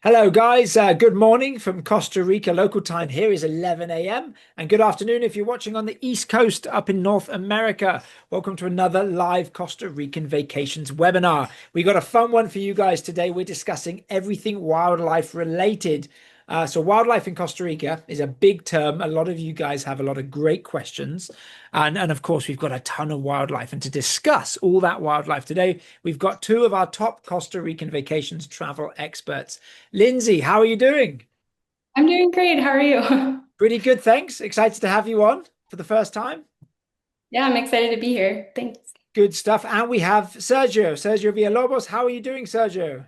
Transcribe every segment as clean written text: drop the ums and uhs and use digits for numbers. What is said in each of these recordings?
Hello, guys. Good morning from Costa Rica. Local time here is 11 a.m. And good afternoon if you're watching on the East Coast up in North America. Welcome to another live Costa Rican Vacations webinar. We got a fun one for you guys today. We're discussing everything wildlife related. So wildlife in Costa Rica is a big term. A lot of you guys have a lot of great questions. And of course, we've got a ton of wildlife. And to discuss all that wildlife today, we've got two of our top Costa Rican vacations travel experts. Lindsay, how are you doing? I'm doing great. How are you? Pretty good, thanks. Excited to have you on for the first time. Yeah, I'm excited to be here. Thanks. Good stuff. And we have Sergio Villalobos. How are you doing, Sergio?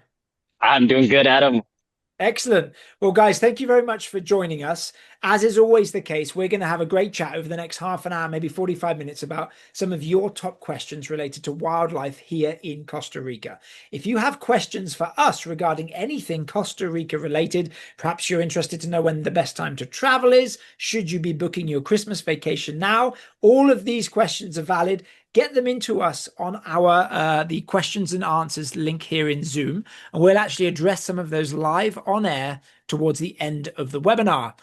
I'm doing good, Adam. Excellent. Well, guys, thank you very much for joining us. As is always the case, we're going to have a great chat over the next half an hour, maybe 45 minutes, about some of your top questions related to wildlife here in Costa Rica. If you have questions for us regarding anything Costa Rica related, perhaps you're interested to know when the best time to travel is, should you be booking your Christmas vacation now? All of these questions are valid. Get them into us on our the questions and answers link here in Zoom, and we'll actually address some of those live on air towards the end of the webinar.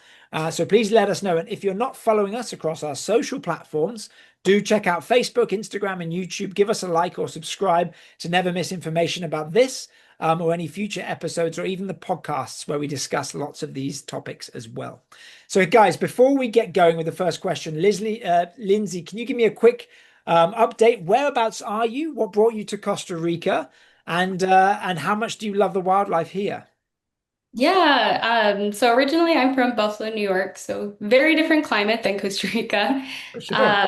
So please let us know. And if you're not following us across our social platforms, do check out Facebook, Instagram, and YouTube. Give us a like or subscribe to never miss information about this or any future episodes or even the podcasts where we discuss lots of these topics as well. So, guys, before we get going with the first question, Lindsay, can you give me a quick update? Whereabouts are you? What brought you to Costa Rica? And how much do you love the wildlife here? So originally I'm from Buffalo, New York, so very different climate than Costa Rica. For sure. Uh,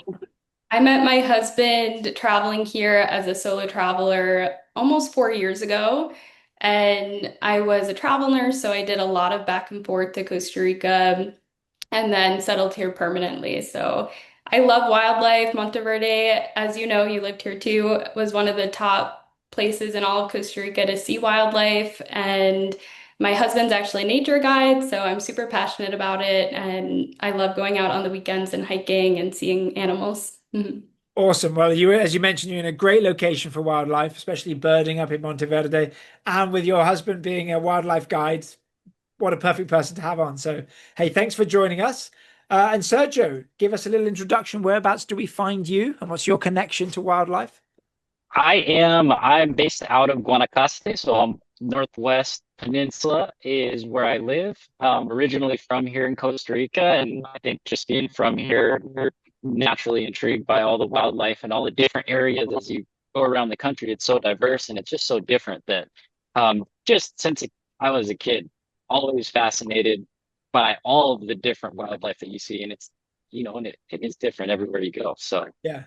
I met my husband traveling here as a solo traveler almost 4 years ago, and I was a travel nurse, so I did a lot of back and forth to Costa Rica and then settled here permanently. So I love wildlife. Monteverde, as you know, you lived here too, was one of the top places in all of Costa Rica to see wildlife. And my husband's actually a nature guide, so I'm super passionate about it. And I love going out on the weekends and hiking and seeing animals. Mhm. Awesome. Well, as you mentioned, you're in a great location for wildlife, especially birding up in Monteverde, and with your husband being a wildlife guide, what a perfect person to have on. So, hey, thanks for joining us. And Sergio, give us a little introduction. Whereabouts do we find you, and what's your connection to wildlife? I'm based out of Guanacaste, so Northwest Peninsula is where I live. Originally from here in Costa Rica, and I think just being from here, we're naturally intrigued by all the wildlife and all the different areas as you go around the country. It's so diverse and it's just so different that just since I was a kid, always fascinated by all of the different wildlife that you see, and and it is different everywhere you go. So. Yeah.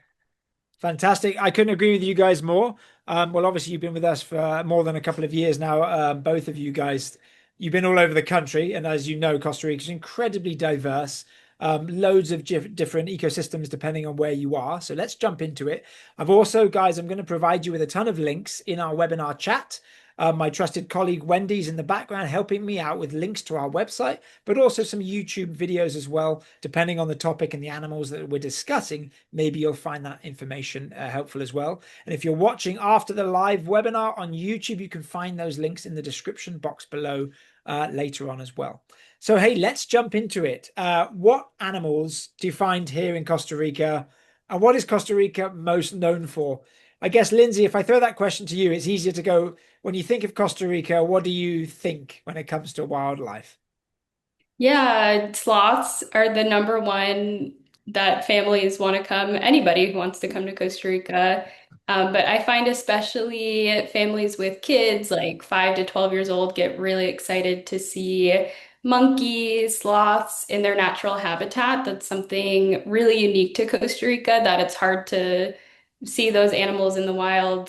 Fantastic. I couldn't agree with you guys more. Well, obviously, you've been with us for more than a couple of years now. Both of you guys, you've been all over the country. And as you know, Costa Rica is incredibly diverse, loads of different ecosystems depending on where you are. So let's jump into it. I've also, guys, I'm going to provide you with a ton of links in our webinar chat. My trusted colleague Wendy's in the background helping me out with links to our website, but also some YouTube videos as well, depending on the topic and the animals that we're discussing. Maybe you'll find that information helpful as well. And if you're watching after the live webinar on YouTube, you can find those links in the description box below later on as well. So, hey, let's jump into it. What animals do you find here in Costa Rica? And what is Costa Rica most known for? I guess, Lindsay, if I throw that question to you, it's easier to go, when you think of Costa Rica, what do you think when it comes to wildlife? Yeah, sloths are the number one that families want to come, anybody who wants to come to Costa Rica. But I find especially families with kids, like 5 to 12 years old, get really excited to see monkeys, sloths in their natural habitat. That's something really unique to Costa Rica that it's hard to see those animals in the wild.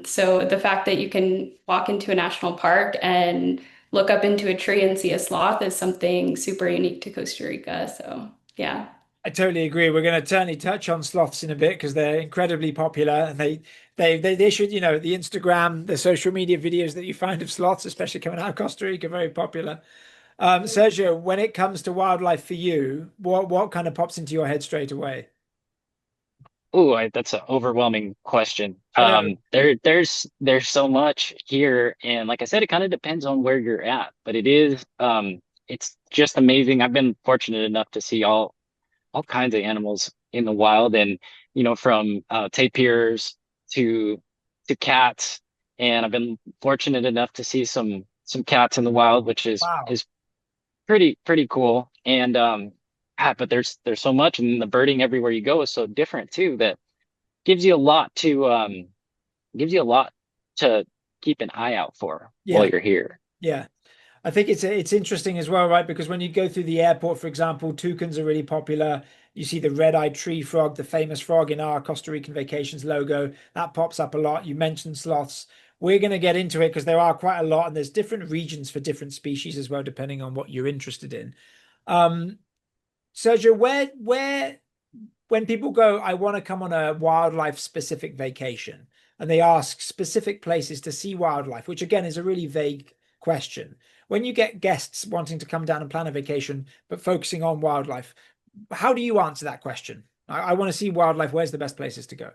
So the fact that you can walk into a national park and look up into a tree and see a sloth is something super unique to Costa Rica. So, yeah. I totally agree. We're going to certainly touch on sloths in a bit because they're incredibly popular, and they should, the Instagram, the social media videos that you find of sloths, especially coming out of Costa Rica, very popular. Sergio, when it comes to wildlife for you, what kind of pops into your head straight away? Oh, that's an overwhelming question. I know. There's so much here, and like I said, it kind of depends on where you're at, but it's just amazing. I've been fortunate enough to see all kinds of animals in the wild, and from tapirs to to cats, and I've been fortunate enough to see some cats in the wild, which Wow. is pretty cool. And but there's so much, and the birding everywhere you go is so different too that gives you a lot gives you a lot to keep an eye out for while Yeah. you're here. Yeah. I think it's interesting as well, right? Because when you go through the airport, for example, toucans are really popular. You see the red-eyed tree frog, the famous frog in our Costa Rican Vacations logo. That pops up a lot. You mentioned sloths. We're going to get into it because there are quite a lot, and there's different regions for different species as well, depending on what you're interested in. Um, Sergio, where when people go, I want to come on a wildlife specific vacation, and they ask specific places to see wildlife, which again is a really vague question. When you get guests wanting to come down and plan a vacation, but focusing on wildlife, how do you answer that question? I want to see wildlife. Where's the best places to go?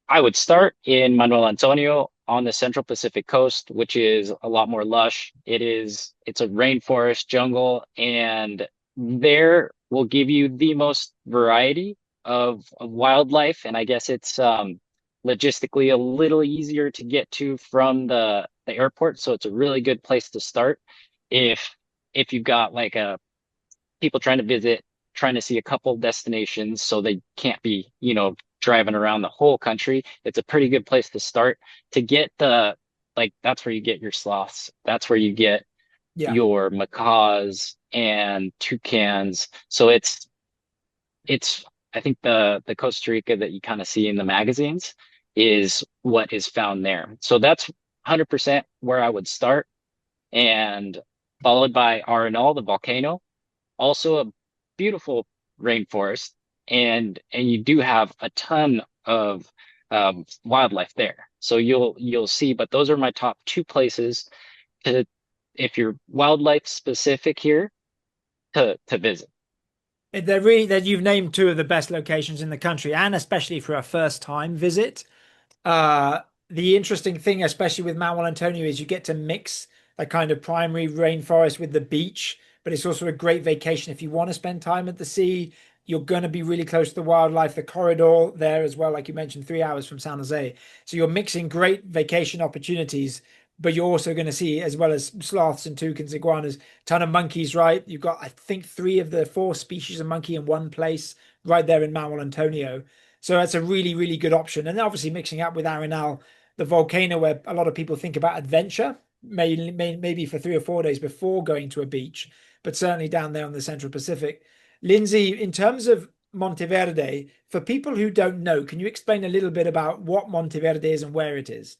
I would start in Manuel Antonio on the Central Pacific coast, which is a lot more lush. It's a rainforest jungle, and there will give you the most variety of wildlife. And I guess it's logistically a little easier to get to from the airport. So it's a really good place to start if if you've got like a people trying to visit, trying to see a couple destinations so they can't be, driving around the whole country. It's a pretty good place to start to get that's where you get your sloths. That's where you get Yeah. your macaws and toucans. So it's I think the Costa Rica that you kind of see in the magazines is what is found there. So that's 100% where I would start, and followed by Arenal, the volcano, also a beautiful rainforest, and you do have a ton of wildlife there. So you'll see, but those are my top two places to, if you're wildlife specific here, to visit. That you've named two of the best locations in the country, and especially for a first time visit. Uh, the interesting thing, especially with Mount Antonio, is you get to mix that kind of primary rainforest with the beach, but it's also a great vacation if you want to spend time at the sea. You're going to be really close to the wildlife, the corridor there as well, like you mentioned, 3 hours from San Jose. So you're mixing great vacation opportunities, but you're also going to see, as well as sloths and toucans, iguanas, ton of monkeys, right? You've got, I think, three of the four species of monkey in one place right there in Mount Antonio. So that's a really, really good option. And obviously mixing up with Arenal, the volcano, where a lot of people think about adventure, maybe for 3 or 4 days before going to a beach, but certainly down there on the Central Pacific. Lindsay, in terms of Monteverde, for people who don't know, can you explain a little bit about what Monteverde is and where it is?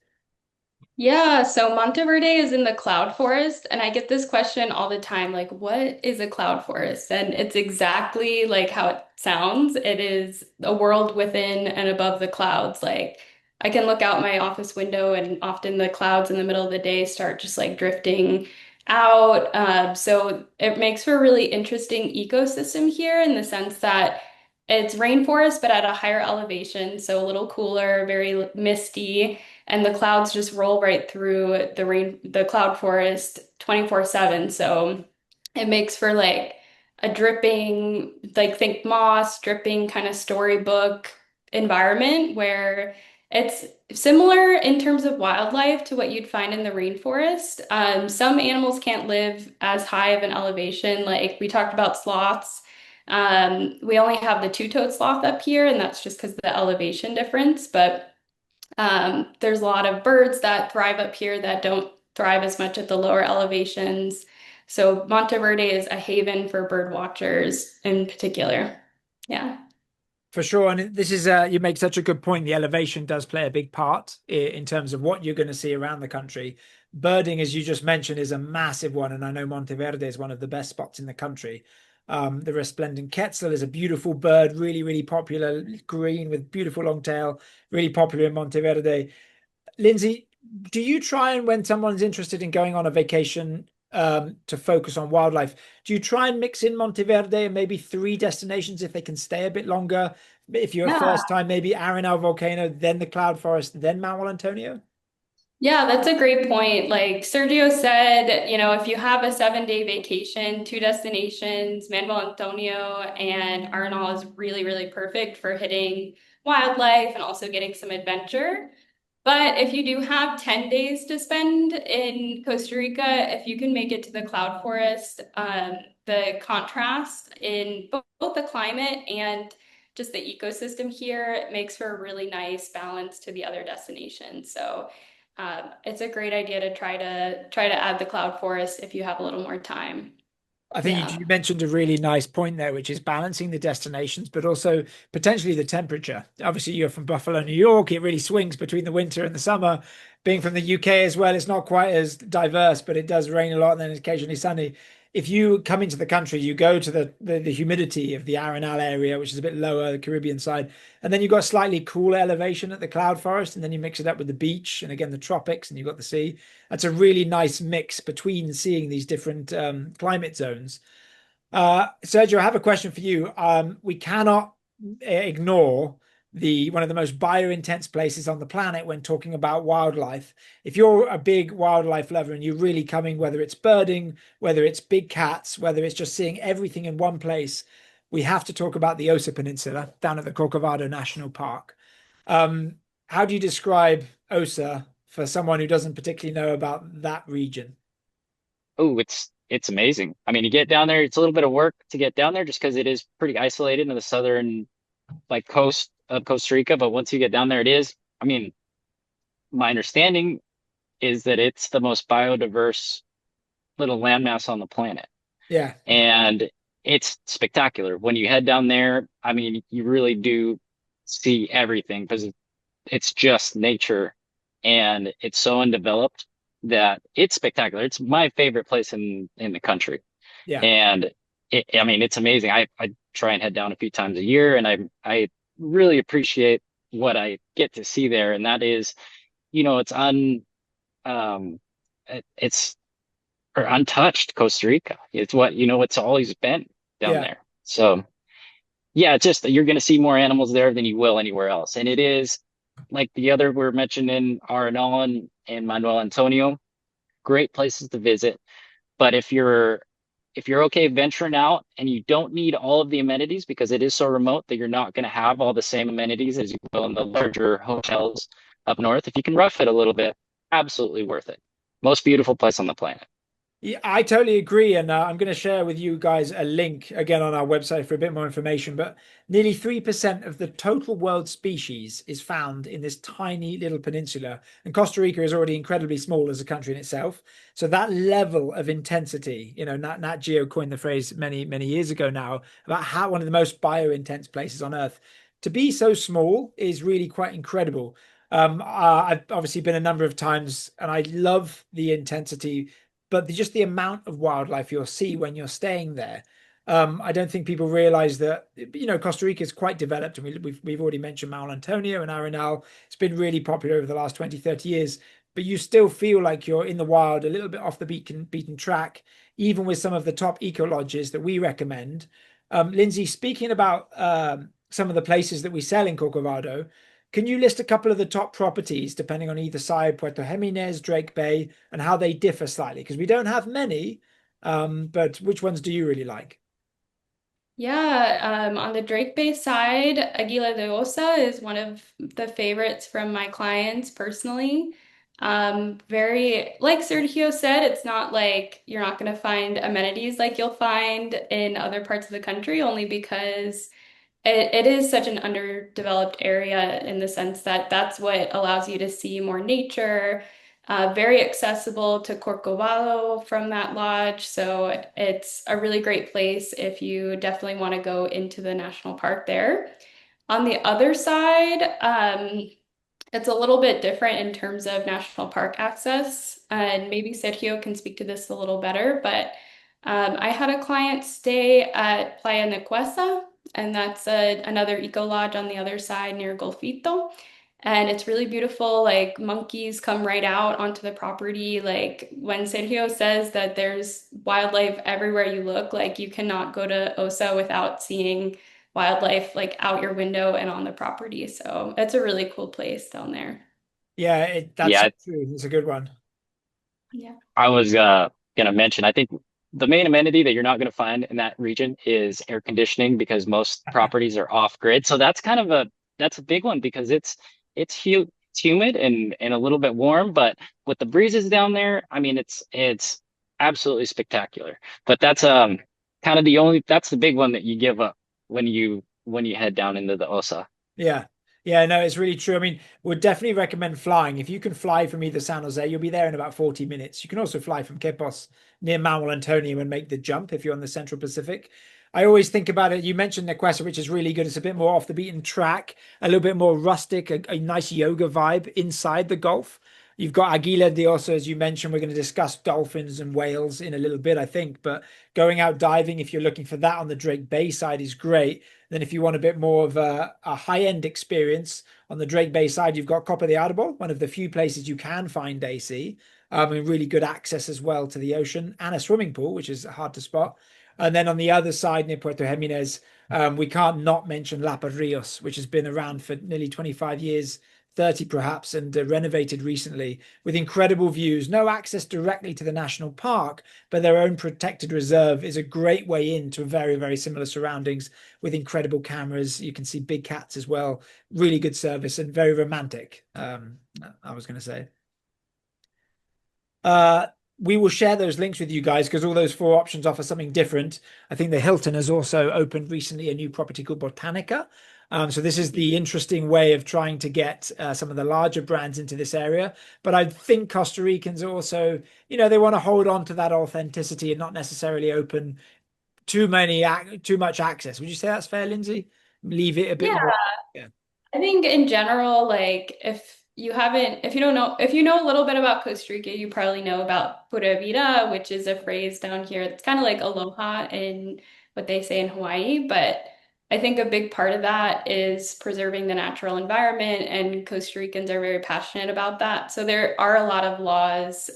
Yeah, so Monteverde is in the cloud forest, and I get this question all the time, like, what is a cloud forest? And it's exactly like how it sounds. It is a world within and above the clouds. Like, I can look out my office window, and often the clouds in the middle of the day start just like drifting out. So it makes for a really interesting ecosystem here in the sense that it's rainforest, but at a higher elevation, so a little cooler, very misty, and the clouds just roll right through the cloud forest 24/7. So it makes for like a dripping, like think moss, dripping kind of storybook environment where it's similar in terms of wildlife to what you'd find in the rainforest. Some animals can't live as high of an elevation, like we talked about sloths. We only have the two-toed sloth up here, and that's just because of the elevation difference. But there's a lot of birds that thrive up here that don't thrive as much at the lower elevations. So Monteverde is a haven for bird watchers in particular. Yeah. For sure. And this is, you make such a good point. The elevation does play a big part in terms of what you're going to see around the country. Birding, as you just mentioned, is a massive one. And I know Monteverde is one of the best spots in the country. The resplendent quetzal is a beautiful bird, really, really popular, green with beautiful long tail, really popular in Monteverde. Lindsay, do you try, and when someone's interested in going on a vacation to focus on wildlife, do you try and mix in Monteverde and maybe three destinations if they can stay a bit longer? if you're a Yeah. first time, maybe Arenal volcano, then the cloud forest, then Mount Antonio? Yeah, that's a great point. Like Sergio said, if you have a 7-day vacation, two destinations, Manuel Antonio and Arnall is really, really perfect for hitting wildlife and also getting some adventure. But if you do have 10 days to spend in Costa Rica, if you can make it to the cloud forest, the contrast in both the climate and just the ecosystem here, it makes for a really nice balance to the other destinations. So it's a great idea to try to add the cloud forest if you have a little more time. I think Yeah. you mentioned a really nice point there, which is balancing the destinations, but also potentially the temperature. Obviously, you're from Buffalo, New York. It really swings between the winter and the summer. Being from the UK as well, it's not quite as diverse, but it does rain a lot and then it's occasionally sunny. If you come into the country, you go to the humidity of the Arenal area, which is a bit lower, the Caribbean side, and then you've got slightly cooler elevation at the cloud forest, and then you mix it up with the beach and again the tropics, and you've got the sea. That's a really nice mix between seeing these different climate zones. Sergio, I have a question for you. We cannot ignore the one of the most bio-intense places on the planet when talking about wildlife. If you're a big wildlife lover and you're really coming, whether it's birding, whether it's big cats, whether it's just seeing everything in one place, we have to talk about the Osa Peninsula down at the Corcovado National Park. Um, how do you describe Osa for someone who doesn't particularly know about that region? Oh, it's amazing. I mean, you get down there, it's a little bit of work to get down there just because it is pretty isolated in the southern like coast of Costa Rica. But once you get down there, it is, I mean, my understanding is that it's the most biodiverse little landmass on the planet. Yeah, And it's spectacular. When you head down there, I mean, you really do see everything because it's just nature and it's so undeveloped that it's spectacular. It's my favorite place in the country. yeah. And I mean, it's amazing. I try and head down a few times a year and I really appreciate what I get to see there. And that is, it's um, it's or untouched Costa Rica. It's what, it's always been down Yeah. there. So yeah, it's just that you're going to see more animals there than you will anywhere else. And it is like the other we're mentioning Arenal and Manuel Antonio, great places to visit. But if you're okay venturing out and you don't need all of the amenities because it is so remote that you're not going to have all the same amenities as you will in the larger hotels up north, if you can rough it a little bit, absolutely worth it. Most beautiful place on the planet. Yeah, I totally agree. And I'm going to share with you guys a link again on our website for a bit more information. But nearly 3% of the total world species is found in this tiny little peninsula. And Costa Rica is already incredibly small as a country in itself. So that level of intensity, Nat Geo coined the phrase many, many years ago now about how one of the most bio-intense places on Earth. To be so small is really quite incredible. I've obviously been a number of times and I love the intensity but just the amount of wildlife you'll see when you're staying there. I don't think people realize that, Costa Rica is quite developed, and we've already mentioned Mount Antonio and Arenal. It's been really popular over the last 20, 30 years, but you still feel like you're in the wild, a little bit off the beaten track, even with some of the top eco lodges that we recommend. Lindsay, speaking about some of the places that we sell in Corcovado, can you list a couple of the top properties, depending on either side, Puerto Jimenez, Drake Bay, and how they differ slightly? Because we don't have many, but which ones do you really like? Yeah, on the Drake Bay side, Aguila de Osa is one of the favorites from my clients personally. Very, like Sergio said, it's not like you're not going to find amenities like you'll find in other parts of the country, only because it is such an underdeveloped area in the sense that that's what allows you to see more nature, very accessible to Corcovado from that lodge. So it's a really great place if you definitely want to go into the national park there. On the other side, it's a little bit different in terms of national park access, and maybe Sergio can speak to this a little better, but I had a client stay at Playa Nequesa, and that's another eco lodge on the other side near Golfito. And it's really beautiful. Like monkeys come right out onto the property. Like when Sergio says that there's wildlife everywhere you look, like you cannot go to Osa without seeing wildlife like out your window and on the property. So it's a really cool place down there. Yeah, that's so Yeah, true. It's a good one. Yeah. I was gonna mention, I think the main amenity that you're not gonna find in that region is air conditioning because most properties are off grid. So that's a big one because it's humid and a little bit warm, but with the breezes down there, I mean it's absolutely spectacular. But that's kind of that's the big one that you give up when you head down into the Osa. Yeah. Yeah, no, it's really true. I mean, would definitely recommend flying. If you can fly from either San Jose, you'll be there in about 40 minutes. You can also fly from Quepos near Manuel Antonio and make the jump if you're on the Central Pacific. I always think about it. You mentioned Nequesa, which is really good. It's a bit more off the beaten track, a little bit more rustic, a nice yoga vibe inside the Gulf. You've got Aguila de Oso, as you mentioned. We're going to discuss dolphins and whales in a little bit, I think. But going out diving, if you're looking for that on the Drake Bay side, is great. Then if you want a bit more of a high-end experience on the Drake Bay side, you've got Copa de Arbol, one of the few places you can find AC, and really good access as well to the ocean and a swimming pool, which is hard to spot. And then on the other side near Puerto Jimenez, we can't not mention Lapa Rios, which has been around for nearly 25 years, 30 perhaps, and renovated recently with incredible views. No access directly to the national park, but their own protected reserve is a great way into very, very similar surroundings with incredible cameras. You can see big cats as well. Really good service and very romantic. I was going to say. Uh, we will share those links with you guys because all those four options offer something different. I think the Hilton has also opened recently a new property called Botanica. So this is the interesting way of trying to get some of the larger brands into this area. But I think Costa Ricans are also, they want to hold on to that authenticity and not necessarily open too much access. Would you say that's fair, Lindsay? Leave it a bit Yeah. more. Yeah. I think in general, like if you know a little bit about Costa Rica, you probably know about Pura Vida, which is a phrase down here. It's kind of like aloha in what they say in Hawaii, but I think a big part of that is preserving the natural environment, and Costa Ricans are very passionate about that. So there are a lot of laws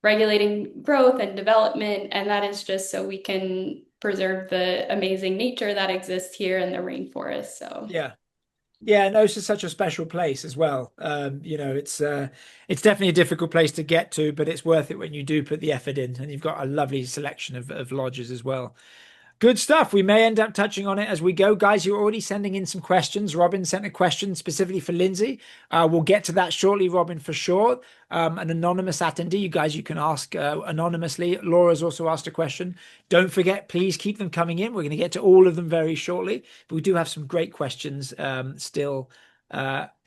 regulating growth and development, and that is just so we can preserve the amazing nature that exists here in the rainforest. So. Yeah. Yeah, no, it's just such a special place as well. It's definitely a difficult place to get to, but it's worth it when you do put the effort in, and you've got a lovely selection of lodges as well. Good stuff. We may end up touching on it as we go. Guys, you're already sending in some questions. Robin sent a question specifically for Lindsay. We'll get to that shortly, Robin, for sure. An anonymous attendee, you guys, you can ask anonymously. Laura's also asked a question. Don't forget, please keep them coming in. We're going to get to all of them very shortly, but we do have some great questions still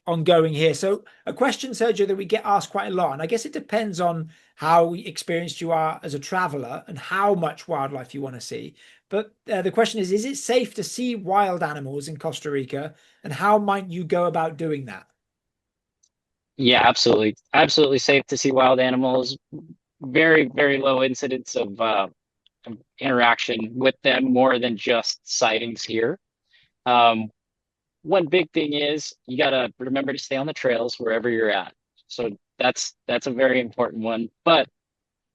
ongoing here. So a question, Sergio, that we get asked quite a lot, and I guess it depends on how experienced you are as a traveler and how much wildlife you want to see. But the question is it safe to see wild animals in Costa Rica? And how might you go about doing that? Yeah, absolutely. Absolutely safe to see wild animals. Very, very low incidence of interaction with them more than just sightings here. Um, One big thing is you gotta remember to stay on the trails wherever you're at. So that's a very important one. But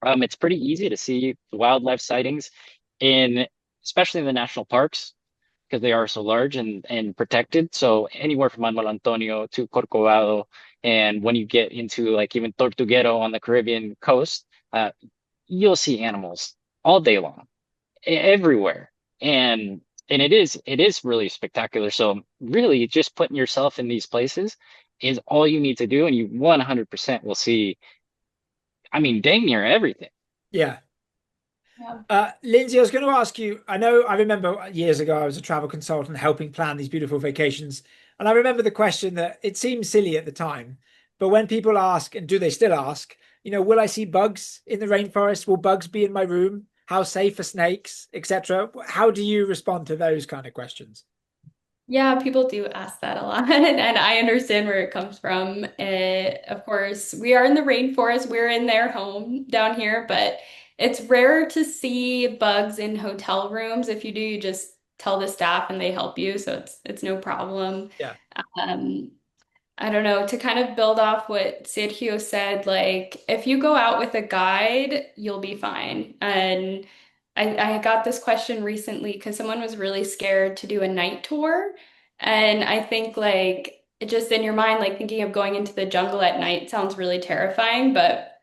it's pretty easy to see the wildlife sightings in especially in the national parks because they are so large and protected. So anywhere from Manuel Antonio to Corcovado, and when you get into like even Tortuguero on the Caribbean coast, uh, you'll see animals all day long, everywhere, and it is really spectacular. So really, just putting yourself in these places is all you need to do, and you 100% will see. I mean, dang near everything. Yeah. Yeah. Lindsay, I was going to ask you. I remember years ago I was a travel consultant helping plan these beautiful vacations. And I remember the question that it seemed silly at the time. But when people ask, and do they still ask, will I see bugs in the rainforest? Will bugs be in my room? How safe are snakes, etc.? How do you respond to those kind of questions? Yeah, people do ask that a lot, and I understand where it comes from. Of course, we are in the rainforest, we're in their home down here, but it's rare to see bugs in hotel rooms. If you do, you just tell the staff and they help you, so it's no problem. Yeah. Um, I don't know, to kind of build off what Sergio said, like if you go out with a guide, you'll be fine. And I got this question recently because someone was really scared to do a night tour. And I think like it just in your mind, like thinking of going into the jungle at night sounds really terrifying. But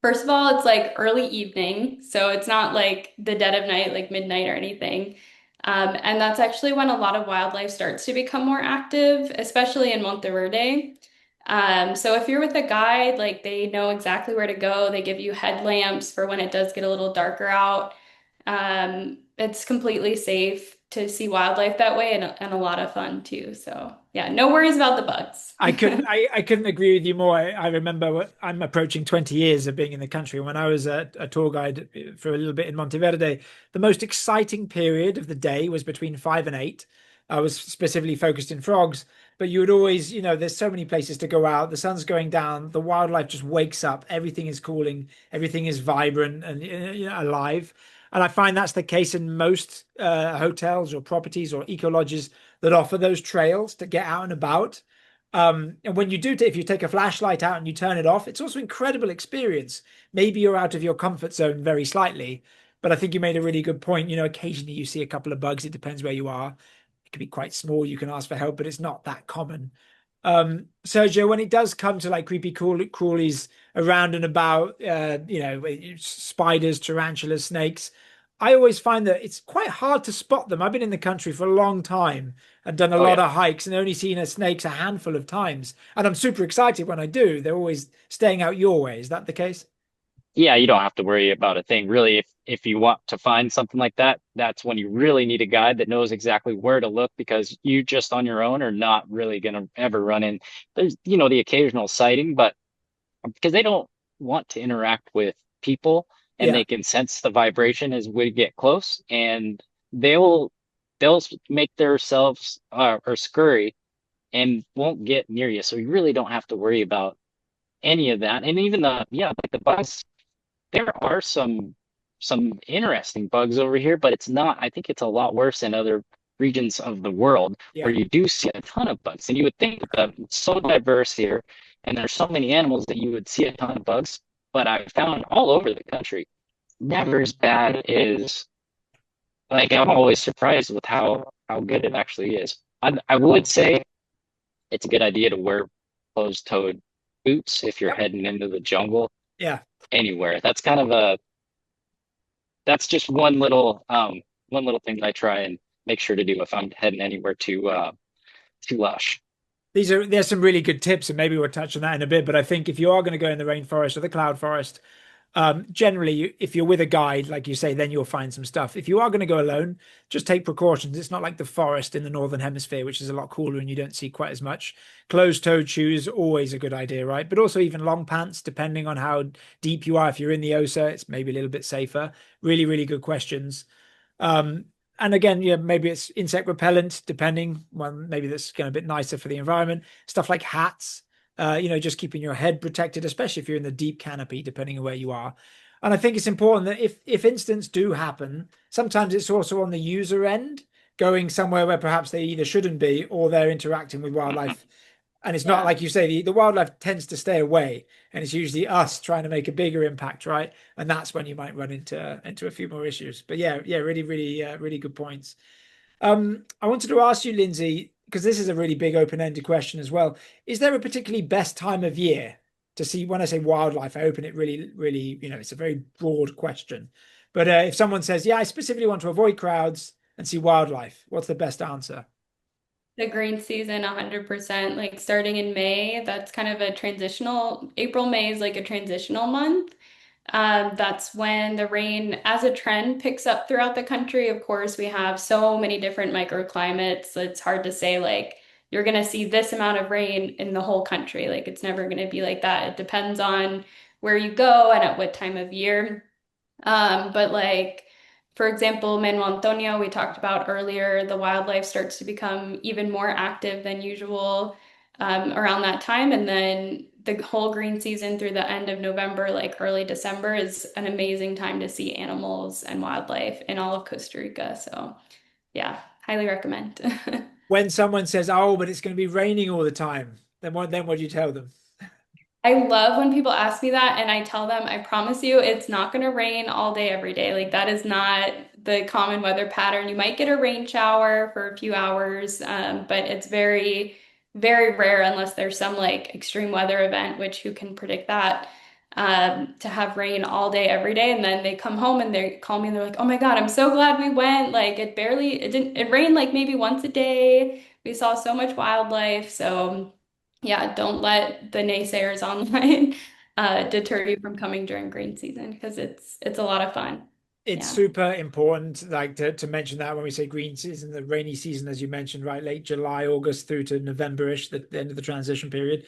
first of all, it's like early evening, so it's not like the dead of night, like midnight or anything. And that's actually when a lot of wildlife starts to become more active, especially in Monteverde. So if you're with a guide, like they know exactly where to go. They give you headlamps for when it does get a little darker out. It's completely safe to see wildlife that way and a lot of fun too. So yeah, no worries about the bugs. I couldn't agree with you more. I remember I'm approaching 20 years of being in the country. When I was a tour guide for a little bit in Monteverde, the most exciting period of the day was between 5 and 8. I was specifically focused in frogs, but you would always, there's so many places to go out. The sun's going down, the wildlife just wakes up, everything is calling, everything is vibrant and alive. And I find that's the case in most hotels or properties or eco lodges that offer those trails to get out and about. And when you do, if you take a flashlight out and you turn it off, it's also an incredible experience. Maybe you're out of your comfort zone very slightly, but I think you made a really good point. Occasionally you see a couple of bugs. It depends where you are. It can be quite small. You can ask for help, but it's not that common. Sergio, when it does come to like creepy crawlies around and about, spiders, tarantulas, snakes, I always find that it's quite hard to spot them. I've been in the country for a long time and done a Oh lot yeah. of hikes and only seen snakes a handful of times. And I'm super excited when I do. They're always staying out your way. Is that the case? Yeah, you don't have to worry about a thing. Really, if you want to find something like that, that's when you really need a guide that knows exactly where to look because you just on your own are not really going to ever run in. There's, the occasional sighting, but because they don't want to interact with people and Yeah. they can sense the vibration as we get close and they'll they'll make themselves or scurry and won't get near you. So you really don't have to worry about any of that. And even like the bugs, there are some interesting bugs over here, but it's not, I think it's a lot worse in other regions of the world where Yeah. you do see a ton of bugs. And you would think that it's so diverse here and there's so many animals that you would see a ton of bugs, but I found all over the country, never as bad as like I'm always surprised with how good it actually is. I would say it's a good idea to wear closed-toed boots if you're Yep. heading into the jungle Yeah. anywhere. That's just one little thing that I try and make sure to do if I'm heading anywhere too lush. There's some really good tips, and maybe we'll touch on that in a bit. But I think if you are going to go in the rainforest or the cloud forest, generally, if you're with a guide, like you say, then you'll find some stuff. If you are going to go alone, just take precautions. It's not like the forest in the northern hemisphere, which is a lot cooler and you don't see quite as much. Closed-toed shoes, always a good idea, right? But also even long pants, depending on how deep you are. If you're in the Osa, it's maybe a little bit safer. Really, really good questions. Um, and again, yeah, maybe it's insect repellent, depending. Well, maybe that's going a bit nicer for the environment. Stuff like hats, just keeping your head protected, especially if you're in the deep canopy, depending on where you are. And I think it's important that if incidents do happen, sometimes it's also on the user end, going somewhere where perhaps they either shouldn't be or they're interacting with wildlife. And it's not Yeah. like you say, the wildlife tends to stay away, and it's usually us trying to make a bigger impact, right? And that's when you might run into a few more issues. But yeah, really, really, really good points. I wanted to ask you, Lindsay, because this is a really big open-ended question as well. Is there a particularly best time of year to see? When I say wildlife, I open it really, really, it's a very broad question. But if someone says, yeah, I specifically want to avoid crowds and see wildlife, what's the best answer? The green season, 100%. Like starting in May, that's kind of a transitional, April, May is like a transitional month. That's when the rain, as a trend, picks up throughout the country. Of course, we have so many different microclimates. It's hard to say, like, you're going to see this amount of rain in the whole country. Like, it's never going to be like that. It depends on where you go and at what time of year. But like, for example, Manuel Antonio, we talked about earlier, the wildlife starts to become even more active than usual around that time. And then the whole green season through the end of November, like early December, is an amazing time to see animals and wildlife in all of Costa Rica. So yeah, highly recommend. When someone says, "Oh, but it's going to be raining all the time," then what do you tell them? I love when people ask me that, and I tell them, I promise you, it's not going to rain all day, every day. Like, that is not the common weather pattern. You might get a rain shower for a few hours, but it's very, very rare unless there's some like extreme weather event, which who can predict that, to have rain all day, every day. And then they come home and they call me and they're like, oh my God, I'm so glad we went. Like, it rained like maybe once a day. We saw so much wildlife. So, yeah, don't let the naysayers online deter you from coming during green season because it's a lot of fun. It's Yeah. super important, like to mention that when we say green season, the rainy season, as you mentioned, right, late July, August through to November-ish, the end of the transition period,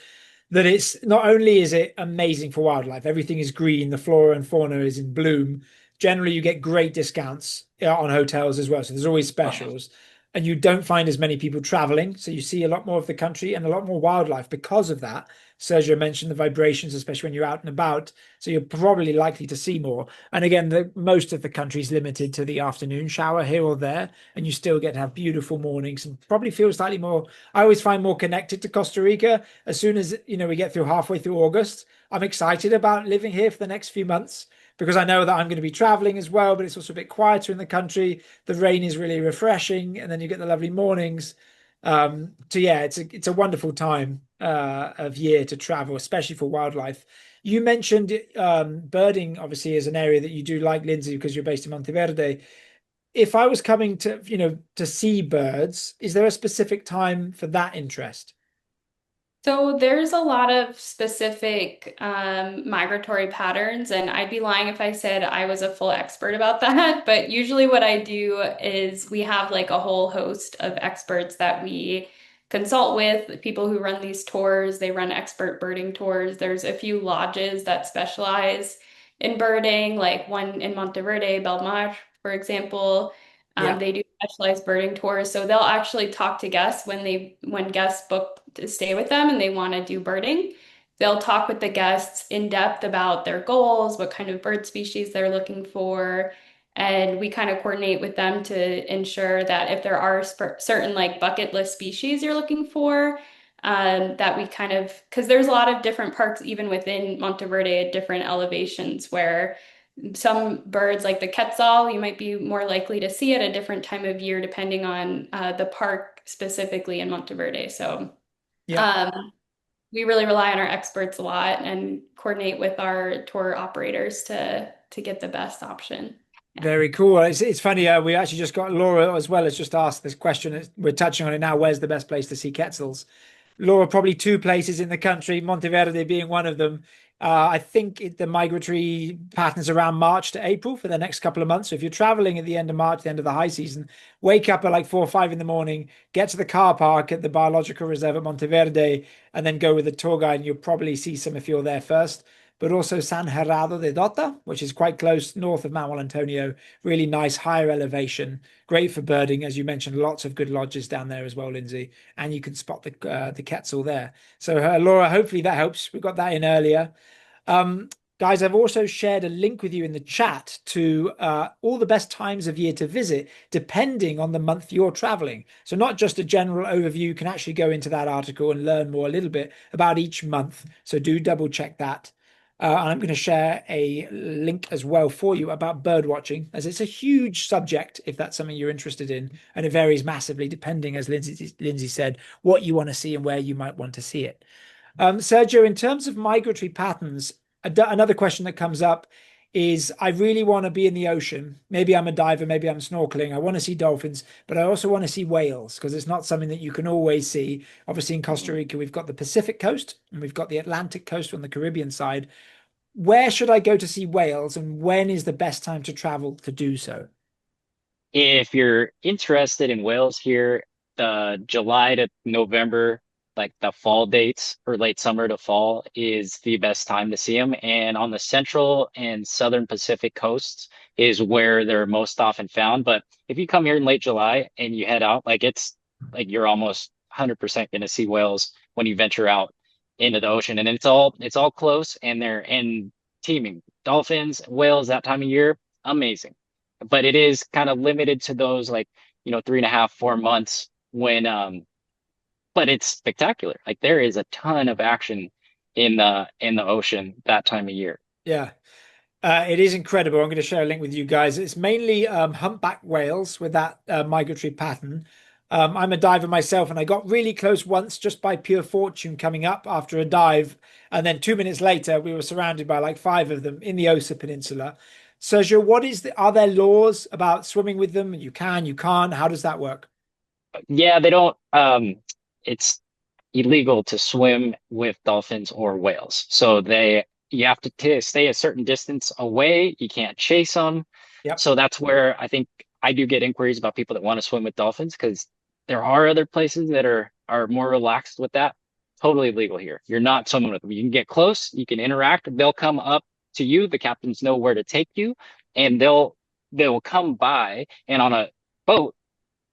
that it's not only is it amazing for wildlife, everything is green, the flora and fauna is in bloom. Generally, you get great discounts on hotels as well. So there's always specials. And you don't find as many people traveling. So you see a lot more of the country and a lot more wildlife because of that. Sergio mentioned the vibrations, especially when you're out and about. So you're probably likely to see more. And again, most of the country is limited to the afternoon shower here or there, and you still get to have beautiful mornings and probably feel slightly more. I always find more connected to Costa Rica as soon as we get through halfway through August. I'm excited about living here for the next few months because I know that I'm going to be traveling as well, but it's also a bit quieter in the country. The rain is really refreshing, and then you get the lovely mornings. So yeah, it's a wonderful time of year to travel, especially for wildlife. You mentioned birding, obviously, as an area that you do like, Lindsay, because you're based in Monteverde. If I was coming to see birds, is there a specific time for that interest? So there's a lot of specific migratory patterns, and I'd be lying if I said I was a full expert about that. But usually, what I do is we have like a whole host of experts that we consult with, people who run these tours. They run expert birding tours. There's a few lodges that specialize in birding, like one in Monteverde, Belmar, for example. Yeah. They do specialized birding tours, so they'll actually talk to guests when guests book to stay with them and they want to do birding. They'll talk with the guests in depth about their goals, what kind of bird species they're looking for, and we kind of coordinate with them to ensure that if there are certain like bucket list species you're looking for, that we kind of, because there's a lot of different parks even within Monteverde at different elevations where some birds like the quetzal, you might be more likely to see at a different time of year depending on the park specifically in Monteverde. So Yeah. um, we really rely on our experts a lot and coordinate with our tour operators to get the best option. Yeah. Very cool. It's funny. We actually just got Laura as well as just asked this question. We're touching on it now. Where's the best place to see quetzals? Laura, probably two places in the country, Monteverde being one of them. I think the migratory patterns around March to April for the next couple of months. So if you're traveling at the end of March, the end of the high season, wake up at like 4 or 5 in the morning, get to the car park at the biological reserve at Monteverde, and then go with the tour guide. And you'll probably see some if you're there first. But also San Gerardo de Dota, which is quite close north of Mount Antonio. Really nice, higher elevation, great for birding, as you mentioned. Lots of good lodges down there as well, Lindsay, and you can spot the quetzal there. So, Laura, hopefully that helps. We got that in earlier. Um, Guys, I've also shared a link with you in the chat to all the best times of year to visit, depending on the month you're traveling. So not just a general overview, you can actually go into that article and learn more a little bit about each month. So do double check that. And I'm going to share a link as well for you about bird watching, as it's a huge subject if that's something you're interested in. And it varies massively depending, as Lindsay said, what you want to see and where you might want to see it. Sergio, in terms of migratory patterns, another question that comes up is I really want to be in the ocean. Maybe I'm a diver, maybe I'm snorkeling. I want to see dolphins, but I also want to see whales because it's not something that you can always see. Obviously, in Costa Rica, we've got the Pacific coast and we've got the Atlantic coast on the Caribbean side. Where should I go to see whales, and when is the best time to travel to do so? If you're interested in whales here, the July to November, like the fall dates or late summer to fall is the best time to see them. And on the central and southern Pacific coasts is where they're most often found. But if you come here in late July and you head out, like it's like you're almost 100% going to see whales when you venture out into the ocean. And it's all close and they're in teeming. Dolphins, whales that time of year, amazing, but it is kind of limited to those like 3.5 4 months when but it's spectacular. Like there is a ton of action in the ocean that time of year. Yeah. It is incredible. I'm going to share a link with you guys. It's mainly humpback whales with that migratory pattern. I'm a diver myself, and I got really close once just by pure fortune coming up after a dive. And then 2 minutes later, we were surrounded by like five of them in the Osa Peninsula. Sergio, are there laws about swimming with them? You can, you can't. How does that work? Yeah, they don't it's illegal to swim with dolphins or whales. So they you have to t stay a certain distance away. You can't chase them. Yep. So that's where I think I do get inquiries about people that want to swim with dolphins because there are other places that are more relaxed with that. Totally legal here. You're not swimming with them. You can get close, you can interact. They'll come up to you. The captains know where to take you, and they'll come by and on a boat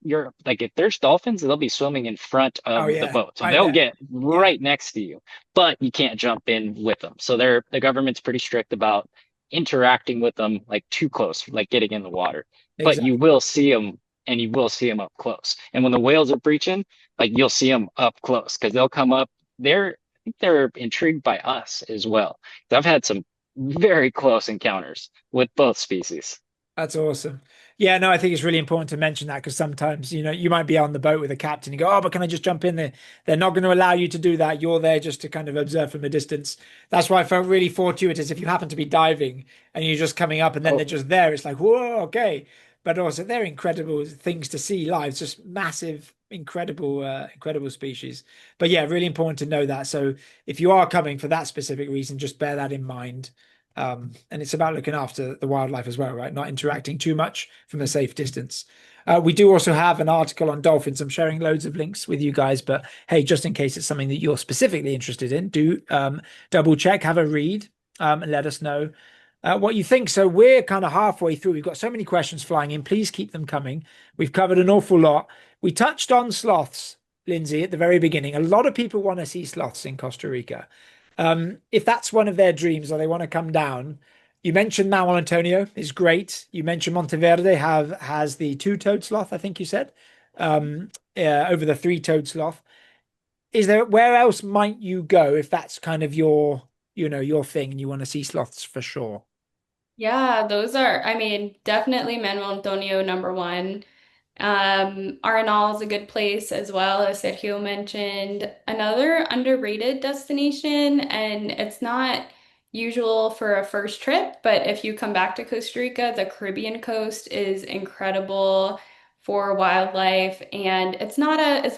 you're like if there's dolphins, they'll be swimming in front Oh of the yeah, boat. So I they'll bet. get Yeah, right next to you, but you can't jump in with them. So the government's pretty strict about interacting with them like too close, like getting in the water. But you exactly. will see them and you will see them up close. And when the whales are breaching, like you'll see them up close because they'll come up. I think they're intrigued by us as well. I've had some very close encounters with both species. That's awesome. Yeah, no, I think it's really important to mention that because sometimes, you might be on the boat with a captain. You go, oh, but can I just jump in there? They're not going to allow you to do that. You're there just to kind of observe from a distance. That's why I felt really fortuitous if you happen to be diving and you're just coming up and then they're Oh, just there. It's like, whoa, okay. But also they're incredible things to see live. It's just massive, incredible species. But yeah, really important to know that. So if you are coming for that specific reason, just bear that in mind. And it's about looking after the wildlife as well, right? Not interacting too much from a safe distance. We do also have an article on dolphins. I'm sharing loads of links with you guys, but hey, just in case it's something that you're specifically interested in, do double check, have a read, and let us know what you think. So we're kind of halfway through. We've got so many questions flying in. Please keep them coming. We've covered an awful lot. We touched on sloths, Lindsay, at the very beginning. A lot of people want to see sloths in Costa Rica. If that's one of their dreams or they want to come down, you mentioned Manuel Antonio is great. You mentioned Monteverde has the two-toed sloth, I think you said, over the three-toed sloth. Is there where else might you go if that's kind of your thing and you want to see sloths for sure? Yeah, those are, I mean, definitely Manuel Antonio number one. Arenal is a good place as well, as Sergio mentioned. Another underrated destination, and it's not usual for a first trip, but if you come back to Costa Rica, the Caribbean coast is incredible for wildlife, and it's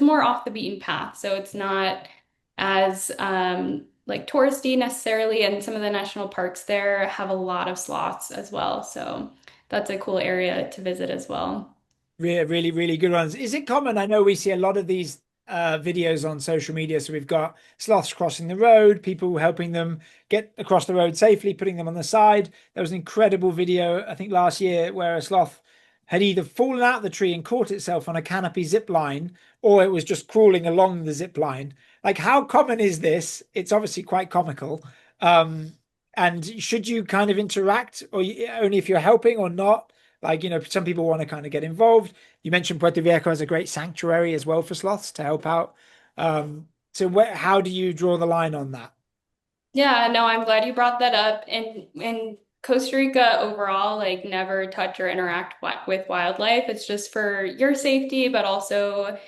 more off the beaten path, so it's not as like touristy necessarily, and some of the national parks there have a lot of sloths as well, so that's a cool area to visit as well. Really, really, really good ones. Is it common? I know we see a lot of these videos on social media. So we've got sloths crossing the road, people helping them get across the road safely, putting them on the side. There was an incredible video, I think last year, where a sloth had either fallen out of the tree and caught itself on a canopy zip line, or it was just crawling along the zip line. Like, how common is this? It's obviously quite comical. Um, and should you kind of interact, or only if you're helping or not? Like, some people want to kind of get involved. You mentioned Puerto Viejo has a great sanctuary as well for sloths to help out. So how do you draw the line on that? Yeah, no, I'm glad you brought that up. And in Costa Rica overall, like never touch or interact with wildlife. It's just for your safety, but also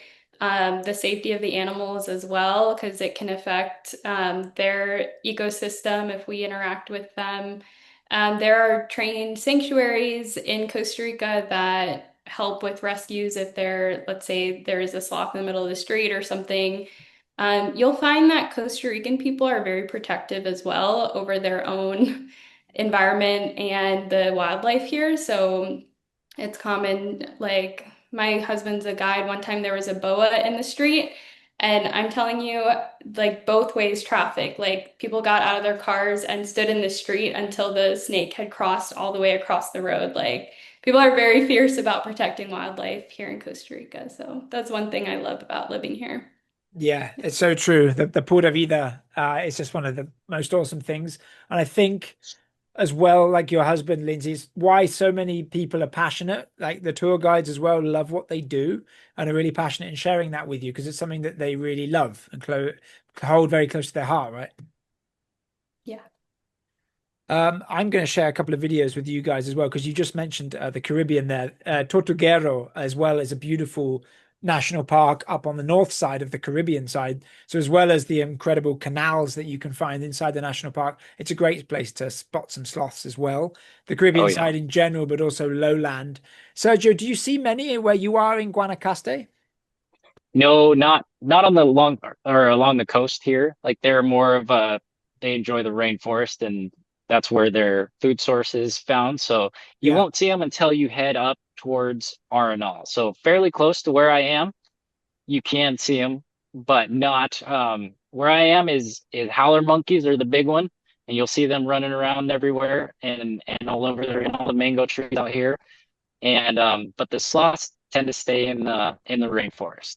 the safety of the animals as well, because it can affect their ecosystem if we interact with them. There are trained sanctuaries in Costa Rica that help with rescues if let's say, there is a sloth in the middle of the street or something. You'll find that Costa Rican people are very protective as well over their own environment and the wildlife here. So it's common, like my husband's a guide. One time there was a boa in the street, and I'm telling you, like both ways traffic, like people got out of their cars and stood in the street until the snake had crossed all the way across the road. Like people are very fierce about protecting wildlife here in Costa Rica. So that's one thing I love about living here. Yeah, it's so true. The Pura Vida is just one of the most awesome things. And I think as well, like your husband, Lindsay, is why so many people are passionate. Like the tour guides as well love what they do and are really passionate in sharing that with you because it's something that they really love and hold very close to their heart, right? I'm going to share a couple of videos with you guys as well, because you just mentioned the Caribbean there. Tortuguero as well is a beautiful national park up on the north side of the Caribbean side. So as well as the incredible canals that you can find inside the national park, it's a great place to spot some sloths as well. The Oh Caribbean yeah. side in general, but also lowland. Sergio, do you see many where you are in Guanacaste? No, not on the long or along the coast here. Like they're more of a they enjoy the rainforest and that's where their food source is found. So you Yeah. won't see them until you head up towards Arenal. So fairly close to where I am, you can see them, but not where I am is howler monkeys are the big one, and you'll see them running around everywhere and all over there in all the mango trees out here. And but the sloths tend to stay in the rainforest.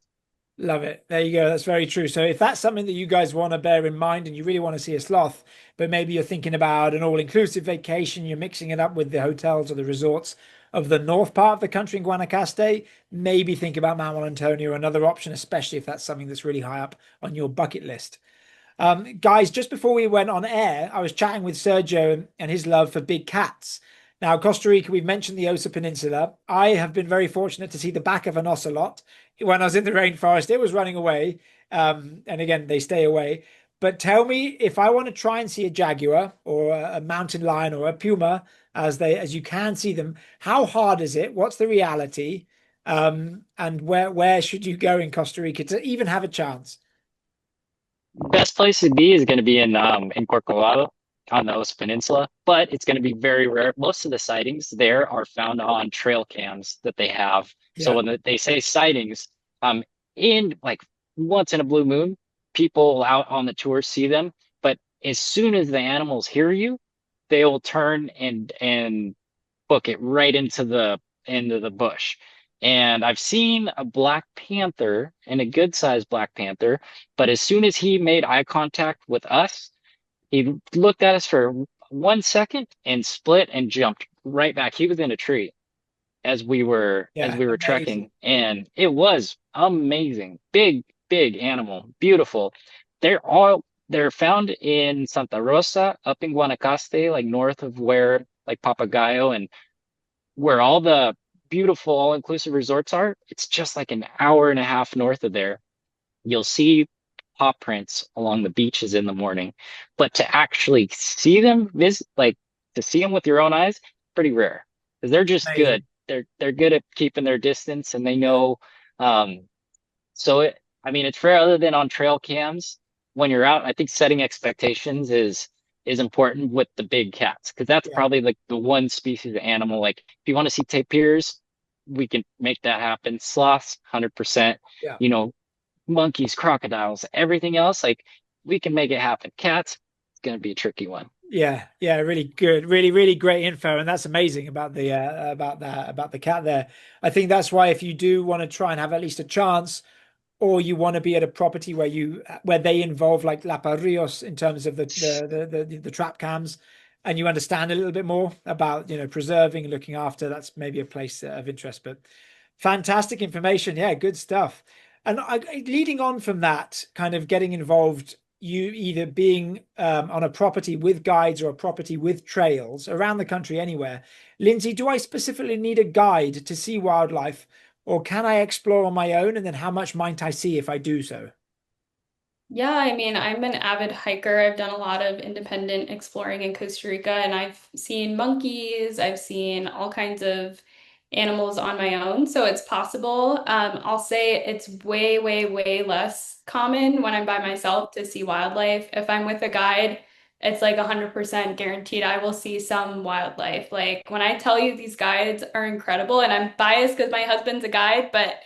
Love it. There you go. That's very true. So if that's something that you guys want to bear in mind and you really want to see a sloth, but maybe you're thinking about an all-inclusive vacation, you're mixing it up with the hotels or the resorts of the north part of the country in Guanacaste, maybe think about Mount Antonio, another option, especially if that's something that's really high up on your bucket list. Guys, just before we went on air, I was chatting with Sergio and his love for big cats. Now, Costa Rica, we've mentioned the Osa Peninsula. I have been very fortunate to see the back of an ocelot when I was in the rainforest. It was running away. And again, they stay away. But tell me, if I want to try and see a jaguar or a mountain lion or a puma, as you can see them, how hard is it? What's the reality? And where should you go in Costa Rica to even have a chance? Best place to be is going to be in Corcovado on the Osa Peninsula, but it's going to be very rare. Most of the sightings there are found on trail cams that they have. So Yeah. when they say sightings, in like once in a blue moon, people out on the tour see them, but as soon as the animals hear you, they will turn and book it right into the bush. And I've seen a black panther and a good sized black panther, but as soon as he made eye contact with us, he looked at us for 1 second and split and jumped right back. He was in a tree as Yeah. we were Amazing. trekking, and it was amazing. Big, big animal, beautiful. They're found in Santa Rosa, up in Guanacaste, like north of where like Papagayo and where all the beautiful all-inclusive resorts are. It's just like an hour and a half north of there. You'll see paw prints along the beaches in the morning, but to actually see them visit, like to see them with your own eyes, pretty rare because they're just good. Amazing. They're good at keeping their distance, and they Yeah. know. Um, so I mean, it's rare other than on trail cams when you're out. I think setting expectations is important with the big cats because that's Yeah. probably like the one species of animal. Like if you want to see tapirs, we can make that happen. Sloths, 100%. Yeah. You know, monkeys, crocodiles, everything else, like we can make it happen. Cats, it's gonna be a tricky one. Yeah, yeah, really good, really, really great info, and that's amazing about the cat there. I think that's why if you do want to try and have at least a chance, or you want to be at a property where they involve like Lapa Rios in terms of the trap cams, and you understand a little bit more about preserving and looking after, that's maybe a place of interest. But fantastic information, yeah, good stuff. And leading on from that, kind of getting involved, you either being on a property with guides or a property with trails around the country, anywhere. Lindsay, do I specifically need a guide to see wildlife? Or can I explore on my own? And then how much might I see if I do so? Yeah, I mean, I'm an avid hiker. I've done a lot of independent exploring in Costa Rica, and I've seen monkeys, I've seen all kinds of animals on my own. So it's possible. I'll say it's way, way, way less common when I'm by myself to see wildlife. If I'm with a guide, it's like 100% guaranteed I will see some wildlife. Like when I tell you these guides are incredible, and I'm biased because my husband's a guide, but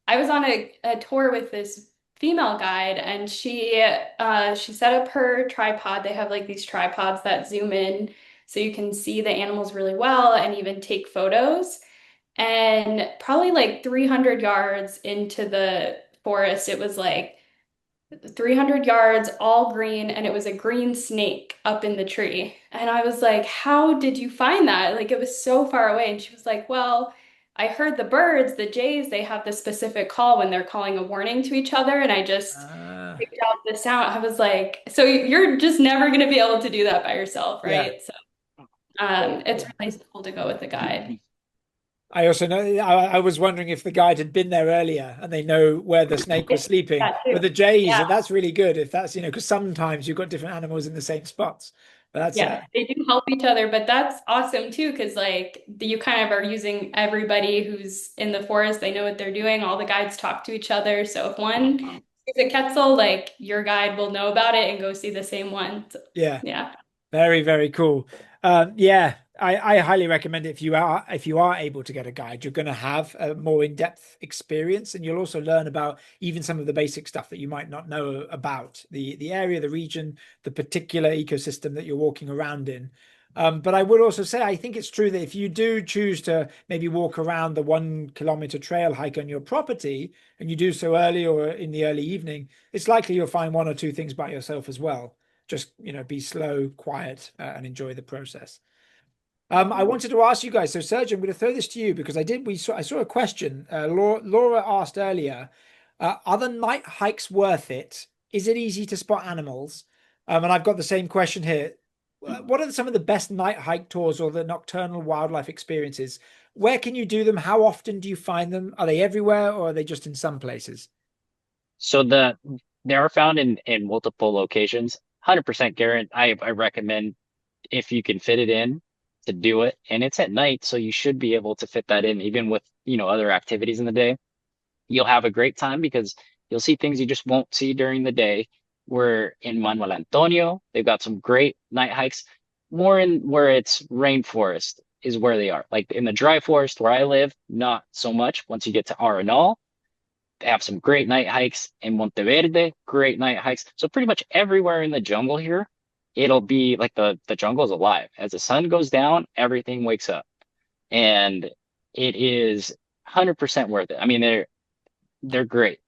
I was on a tour with this female guide and she set up her tripod. They have like these tripods that zoom in so you can see the animals really well and even take photos. And probably like 300 yards into the forest, it was like 300 yards, all green, and it was a green snake up in the tree. And I was like, how did you find that? Like, it was so far away. And she was like, well, I heard the birds, the jays, they have this specific call when they're calling a warning to each other. And I just Ah, picked out the sound. I was like, so you're just never going to be able to do that by yourself, yeah. right? So. It's really cool to go with a guide. I also know, I was wondering if the guide had been there earlier and they know where the snake was sleeping. That But too. the jays, Yeah, that's really good if that's, because sometimes you've got different animals in the same spots. But that's yeah, they do help each other, but that's awesome too, because like you kind of are using everybody who's in the forest. They know what they're doing. All the guides talk to each other. So if one sees a quetzal, like your guide will know about it and go see the same one. So, yeah. yeah. Very, very cool. Yeah, I highly recommend it if you are able to get a guide, you're going to have a more in-depth experience, and you'll also learn about even some of the basic stuff that you might not know about the area, the region, the particular ecosystem that you're walking around in. But I would also say I think it's true that if you do choose to maybe walk around the 1 kilometer trail hike on your property, and you do so early or in the early evening, it's likely you'll find one or two things by yourself as well. Just, be slow, quiet, and enjoy the process. I wanted to ask you guys. So, Sergio, I'm going to throw this to you because I saw a question. Laura asked earlier, are the night hikes worth it? Is it easy to spot animals? And I've got the same question here. What are some of the best night hike tours or the nocturnal wildlife experiences? Where can you do them? How often do you find them? Are they everywhere or are they just in some places? So they are found in multiple locations. 100% guarantee. I recommend if you can fit it in to do it. And it's at night, so you should be able to fit that in even with, other activities in the day. You'll have a great time because you'll see things you just won't see during the day. We're in Manuel Antonio. They've got some great night hikes. More in where it's rainforest is where they are. Like in the dry forest where I live, not so much. Once you get to Arenal, they have some great night hikes in Monteverde, great night hikes. So pretty much everywhere in the jungle here, it'll be like the jungle is alive. As the sun goes down, everything wakes up. And it is 100% worth it. I mean, they're great.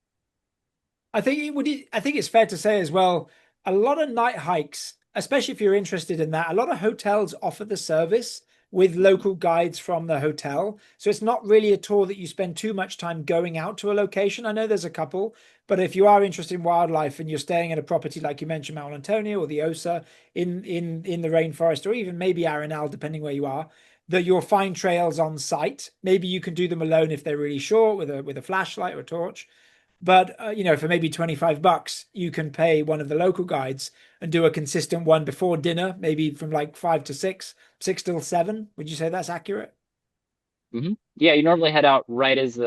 I think it's fair to say as well, a lot of night hikes, especially if you're interested in that, a lot of hotels offer the service with local guides from the hotel. So it's not really a tour that you spend too much time going out to a location. I know there's a couple, but if you are interested in wildlife and you're staying at a property like you mentioned, Mount Antonio or the Osa in the rainforest, or even maybe Arenal, depending where you are, that you'll find trails on site. Maybe you can do them alone if they're really short with a flashlight or a torch. But for maybe $25, you can pay one of the local guides and do a consistent one before dinner, maybe from like 5 to 6, 6 till 7. Would you say that's accurate? Yeah, you normally head out right as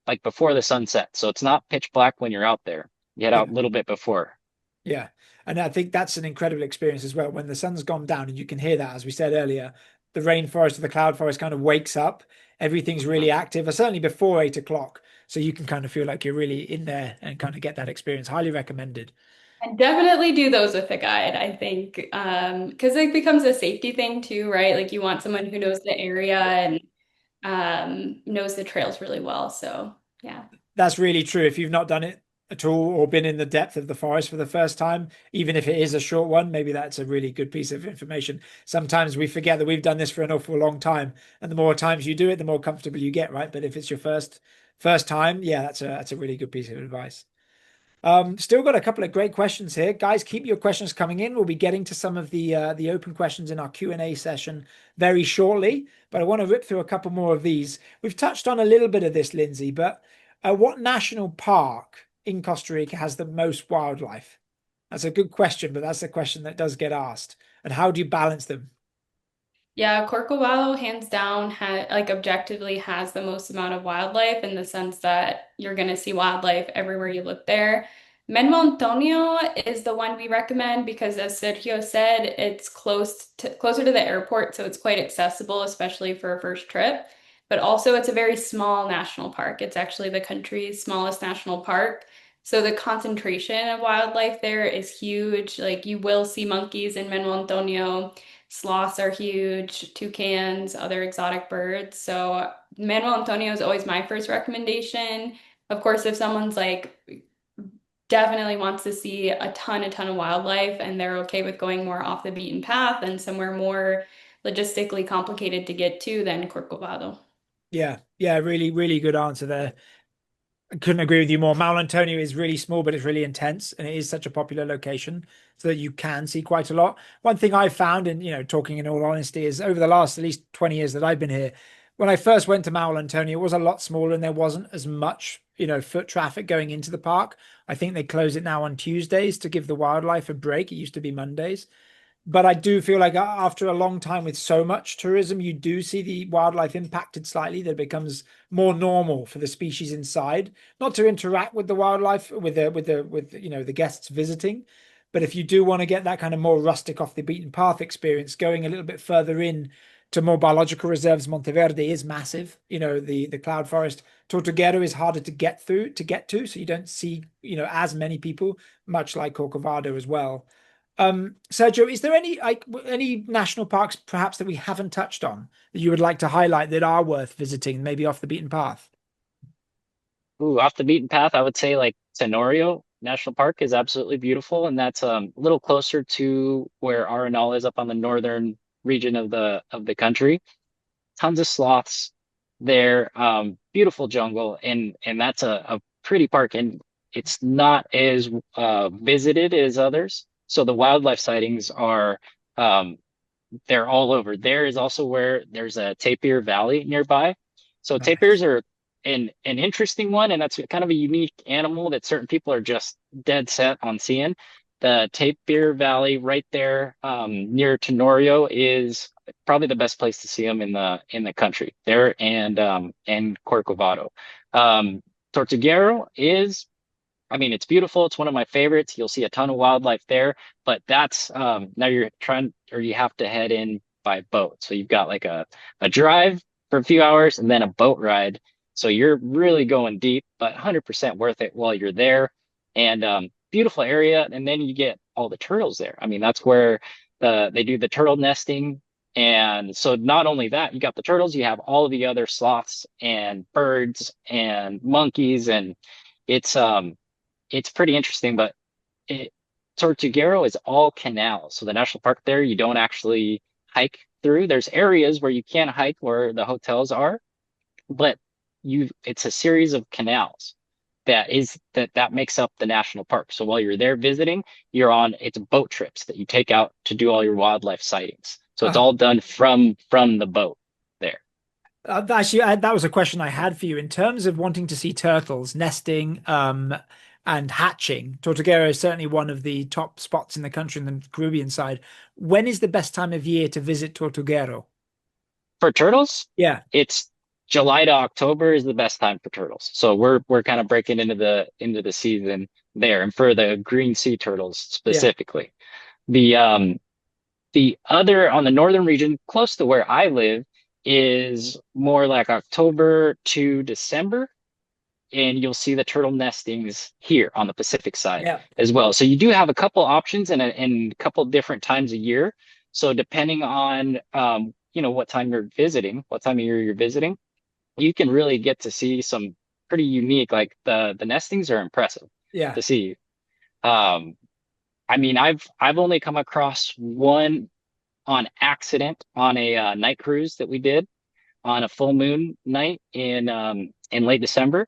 like before the sunset. So it's not pitch black when you're out there. You head out Yeah, a little bit before. yeah. And I think that's an incredible experience as well. When the sun's gone down and you can hear that, as we said earlier, the rainforest or the cloud forest kind of wakes up. Everything's really active, certainly before 8 o'clock. So you can kind of feel like you're really in there and kind of get that experience. Highly recommended. And definitely do those with a guide, I think, because it becomes a safety thing too, right? Like you want someone who knows the area and knows the trails really well. So yeah. That's really true. If you've not done it at all or been in the depth of the forest for the first time, even if it is a short one, maybe that's a really good piece of information. Sometimes we forget that we've done this for an awful long time, and the more times you do it, the more comfortable you get, right? But if it's your first time, yeah, that's a really good piece of advice. Still got a couple of great questions here, guys. Keep your questions coming in. We'll be getting to some of the open questions in our Q&A session very shortly, but I want to rip through a couple more of these. We've touched on a little bit of this, Lindsay, but what national park in Costa Rica has the most wildlife? That's a good question, but that's a question that does get asked. And how do you balance them? Yeah, Corcovado hands down like objectively has the most amount of wildlife in the sense that you're going to see wildlife everywhere you look there. Manuel Antonio is the one we recommend because as Sergio said, it's closer to the airport, so it's quite accessible, especially for a first trip. But also it's a very small national park. It's actually the country's smallest national park. So the concentration of wildlife there is huge. Like you will see monkeys in Manuel Antonio. Sloths are huge, toucans, other exotic birds. So Manuel Antonio is always my first recommendation. Of course, if someone's like definitely wants to see a ton of wildlife and they're okay with going more off the beaten path and somewhere more logistically complicated to get to, then Corcovado. Yeah, yeah, really, really good answer there. I couldn't agree with you more. Mauro Antonio is really small, but it's really intense, and it is such a popular location so that you can see quite a lot. One thing I've found, and talking in all honesty, is over the last at least 20 years that I've been here, when I first went to Mauro Antonio, it was a lot smaller and there wasn't as much, foot traffic going into the park. I think they close it now on Tuesdays to give the wildlife a break. It used to be Mondays. But I do feel like after a long time with so much tourism, you do see the wildlife impacted slightly. That it becomes more normal for the species inside, not to interact with the wildlife with the guests visiting. But if you do want to get that kind of more rustic off the beaten path experience, going a little bit further in to more biological reserves, Monteverde is massive. The cloud forest. Tortuguero is harder to get to, so you don't see as many people, much like Corcovado as well. Sergio, is there any national parks perhaps that we haven't touched on that you would like to highlight that are worth visiting, maybe off the beaten path? Ooh, off the beaten path, I would say like Tenorio National Park is absolutely beautiful, and that's a little closer to where Arenal is up on the northern region of the country. Tons of sloths there, beautiful jungle, and that's a pretty park, and it's not as visited as others. So the wildlife sightings are um, they're all over. There is also where there's a tapir valley nearby. So tapirs Nice. are an interesting one, and that's kind of a unique animal that certain people are just dead set on seeing. The tapir valley right there near Tenorio is probably the best place to see them in the country there, and Corcovado. Tortuguero is, I mean, it's beautiful. It's one of my favorites. You'll see a ton of wildlife there, but that's now you're trying, or you have to head in by boat. So you've got like a drive for a few hours and then a boat ride. So you're really going deep, but 100% worth it while you're there. And beautiful area. And then you get all the turtles there. I mean, that's where they do the turtle nesting. And so not only that, you got the turtles, you have all of the other sloths and birds and monkeys, and it's it's pretty interesting, but it, Tortuguero is all canals. So the national park there, you don't actually hike through. There's areas where you can hike where the hotels are, but it's a series of canals that makes up the national park. So while you're there visiting, it's boat trips that you take out to do all your wildlife sightings. So it's Uh, all done from the boat there. Actually, that was a question I had for you in terms of wanting to see turtles nesting, and hatching. Tortuguero is certainly one of the top spots in the country in the Caribbean side. When is the best time of year to visit Tortuguero? For turtles, Yeah, it's July to October is the best time for turtles. So we're kind of breaking into the season there. And for the green sea turtles yeah. specifically. The other on the northern region, close to where I live, is more like October to December, and you'll see the turtle nestings here on the Pacific side Yeah. as well. So you do have a couple options and a couple different times a year. So depending on what time you're visiting, what time of year you're visiting, you can really get to see some pretty unique, like the nestings are impressive Yeah. to see. Um, I mean, I've only come across one on accident on a night cruise that we did on a full moon night in late December,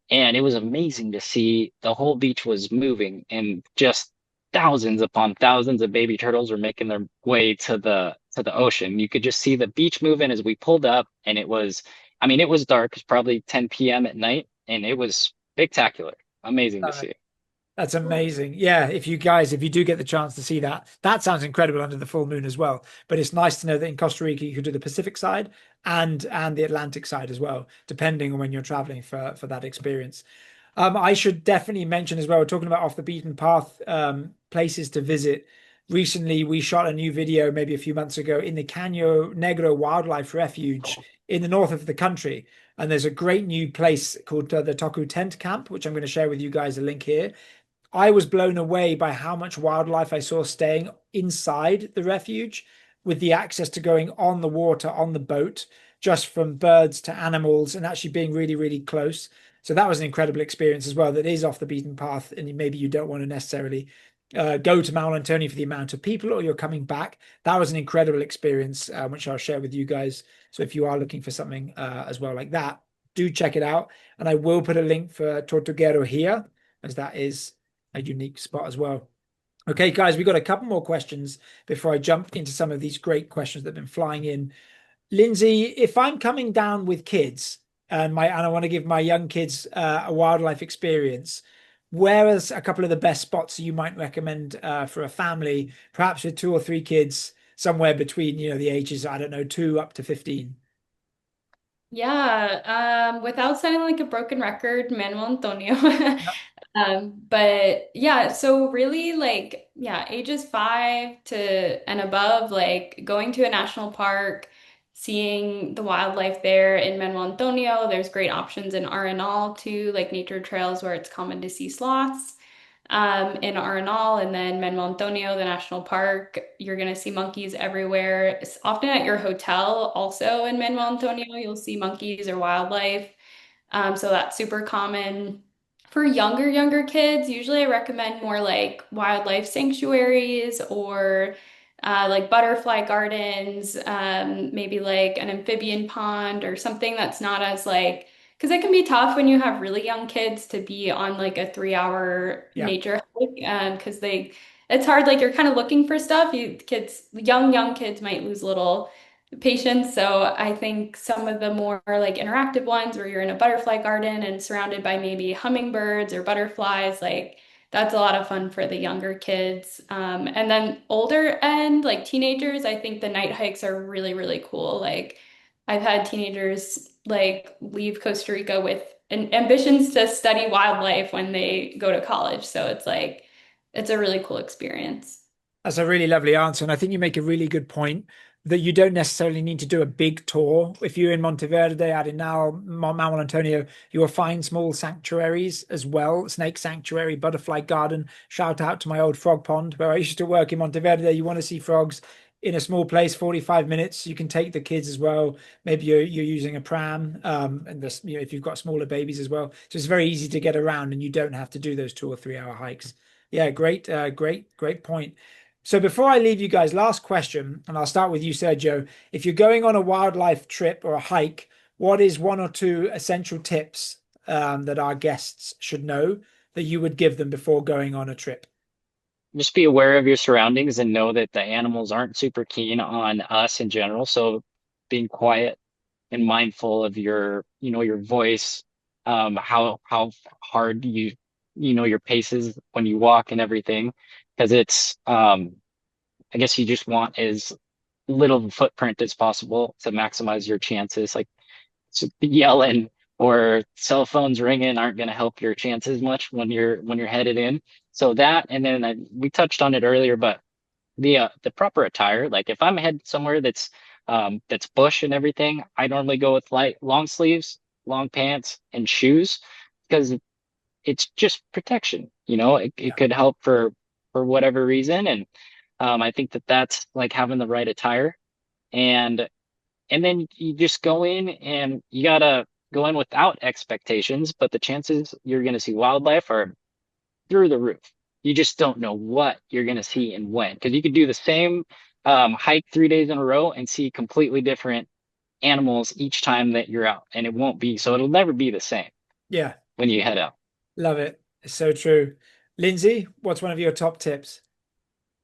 and it was amazing to see the whole beach was moving and just thousands upon thousands of baby turtles were making their way to the ocean. You could just see the beach moving as we pulled up, and I mean, it was dark. It's probably 10 p.m. at night, and it was spectacular, amazing to Uh, see. That's amazing. Yeah, if you do get the chance to see that, that sounds incredible under the full moon as well. But it's nice to know that in Costa Rica you could do the Pacific side and the Atlantic side as well, depending on when you're traveling for that experience. I should definitely mention as well, we're talking about off the beaten path places to visit. Recently, we shot a new video maybe a few months ago in the Caño Negro Wildlife Refuge in the north of the country. And there's a great new place called the Toku Tent Camp, which I'm going to share with you guys a link here. I was blown away by how much wildlife I saw staying inside the refuge with the access to going on the water, on the boat, just from birds to animals and actually being really, really close. So that was an incredible experience as well. That is off the beaten path, and maybe you don't want to necessarily go to Mount Antonio for the amount of people, or you're coming back. That was an incredible experience, which I'll share with you guys. So if you are looking for something as well like that. Do check it out. And I will put a link for Tortuguero here, as that is a unique spot as well. Okay, guys, we've got a couple more questions before I jump into some of these great questions that have been flying in. Lindsay, if I'm coming down with kids and I want to give my young kids a wildlife experience, where is a couple of the best spots you might recommend for a family, perhaps with 2 or 3 kids, somewhere between, the ages, I don't know, 2 up to 15? Without sounding like a broken record, Manuel Antonio. Yep. But yeah, so really like, yeah, ages 5 and above, like going to a national park, seeing the wildlife there in Manuel Antonio. There's great options in Arenal too, like nature trails where it's common to see sloths in Arenal, and then Manuel Antonio, the national park. You're going to see monkeys everywhere. It's often at your hotel, also in Manuel Antonio, you'll see monkeys or wildlife. So that's super common. For younger kids, usually I recommend more like wildlife sanctuaries or like butterfly gardens, maybe like an amphibian pond or something that's not as like, because it can be tough when you have really young kids to be on like a 3 hour Yeah. nature hike, because it's hard, like you're kind of looking for stuff. Young kids might lose a little patients. So I think some of the more like interactive ones where you're in a butterfly garden and surrounded by maybe hummingbirds or butterflies, like that's a lot of fun for the younger kids. And then older end, like teenagers, I think the night hikes are really, really cool. Like I've had teenagers like leave Costa Rica with ambitions to study wildlife when they go to college. So it's like, it's a really cool experience. That's a really lovely answer. And I think you make a really good point that you don't necessarily need to do a big tour. If you're in Monteverde, Arenal, Manuel Antonio, you will find small sanctuaries as well. Snake Sanctuary, Butterfly Garden. Shout out to my old frog pond where I used to work in Monteverde. You want to see frogs in a small place, 45 minutes. You can take the kids as well. Maybe you're using a pram, and this, if you've got smaller babies as well. So it's very easy to get around and you don't have to do those 2 or 3 hour hikes. Yeah, great point. So before I leave you guys, last question, and I'll start with you, Sergio. If you're going on a wildlife trip or a hike, what is 1 or 2 essential tips that our guests should know that you would give them before going on a trip? Just be aware of your surroundings and know that the animals aren't super keen on us in general. So being quiet and mindful of your voice, how hard your paces when you walk and everything, because it's I guess you just want as little footprint as possible to maximize your chances. Like so yelling or cell phones ringing aren't going to help your chances much when you're headed in. So that, and then we touched on it earlier, but the proper attire. Like if I'm headed somewhere that's bush and everything, I normally go with light long sleeves, long pants, and shoes because it's just protection. It Yeah. could help for whatever reason, and I think that's like having the right attire, and then you just go in and you gotta go in without expectations, but the chances you're gonna see wildlife are through the roof. You just don't know what you're going to see and when, because you could do the same hike 3 days in a row and see completely different animals each time that you're out, and it won't be so. It'll never be the same Yeah, when you head out. love it. It's so true. Lindsay, what's one of your top tips?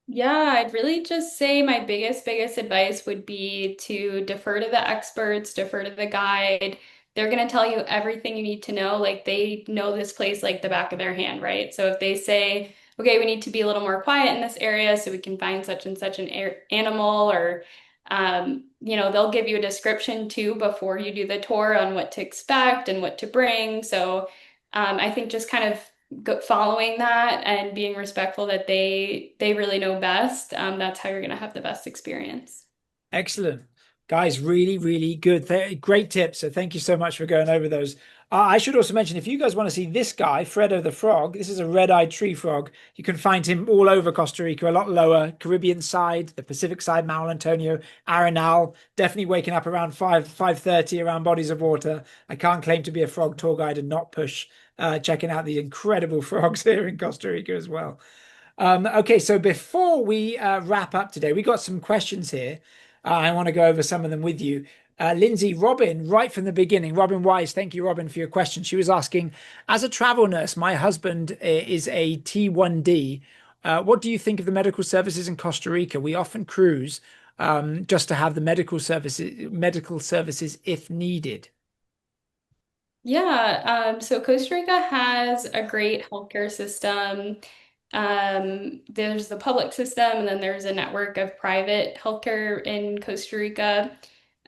Yeah, I'd really just say my biggest advice would be to defer to the experts, defer to the guide. They're going to tell you everything you need to know. Like they know this place like the back of their hand, right? So if they say, okay, we need to be a little more quiet in this area so we can find such and such an animal, or, they'll give you a description too before you do the tour on what to expect and what to bring. So I think just kind of following that and being respectful that they really know best, that's how you're going to have the best experience. Excellent. Guys, really good. Great tips. So thank you so much for going over those. I should also mention, if you guys want to see this guy, Fredo the frog, this is a red-eyed tree frog. You can find him all over Costa Rica, a lot lower, Caribbean side, the Pacific side, Manuel Antonio, Arenal, definitely waking up around 5:30 around bodies of water. I can't claim to be a frog tour guide and not push checking out the incredible frogs here in Costa Rica as well. Okay, so before we wrap up today, we got some questions here. I want to go over some of them with you. Lindsay, Robin, right from the beginning, Robin Wise, thank you, Robin, for your question. She was asking, as a travel nurse, my husband is a T1D. What do you think of the medical services in Costa Rica? We often cruise just to have the medical services if needed. Yeah, so Costa Rica has a great healthcare system. There's the public system, and then there's a network of private healthcare in Costa Rica.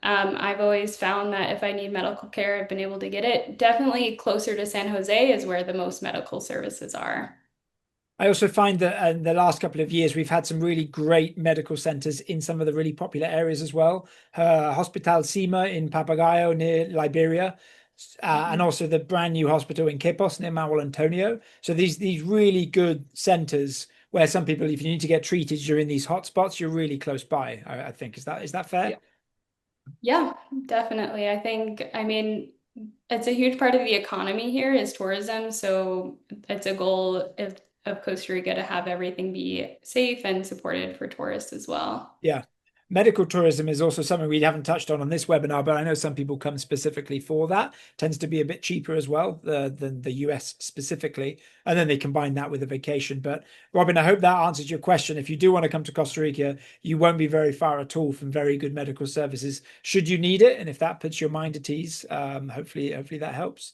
I've always found that if I need medical care, I've been able to get it. Definitely closer to San Jose is where the most medical services are. I also find that in the last couple of years, we've had some really great medical centers in some of the really popular areas as well. Hospital Cima in Papagayo near Liberia, and Mhm. also the brand new hospital in Quepos near Mount Antonio. So these really good centers where some people, if you need to get treated, you're in these hotspots, you're really close by, I think. Is that fair? Yeah, definitely. I mean, it's a huge part of the economy here is tourism. So it's a goal of Costa Rica to have everything be safe and supported for tourists as well. Yeah. Medical tourism is also something we haven't touched on this webinar, but I know some people come specifically for that. Tends to be a bit cheaper as well than the US specifically. And then they combine that with a vacation. But Robin, I hope that answers your question. If you do want to come to Costa Rica, you won't be very far at all from very good medical services should you need it. And if that puts your mind at ease, hopefully that helps.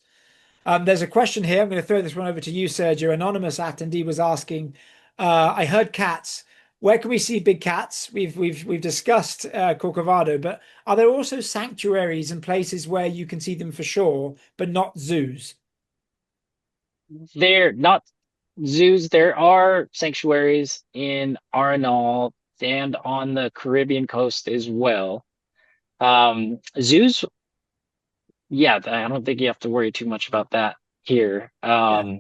There's a question here. I'm going to throw this one over to you, Sergio. Anonymous attendee was asking, I heard cats. Where can we see big cats? We've discussed Corcovado, but are there also sanctuaries and places where you can see them for sure, but not zoos? They're not zoos. There are sanctuaries in Arenal and on the Caribbean coast as well. Zoos, yeah, I don't think you have to worry too much about that here. Yeah,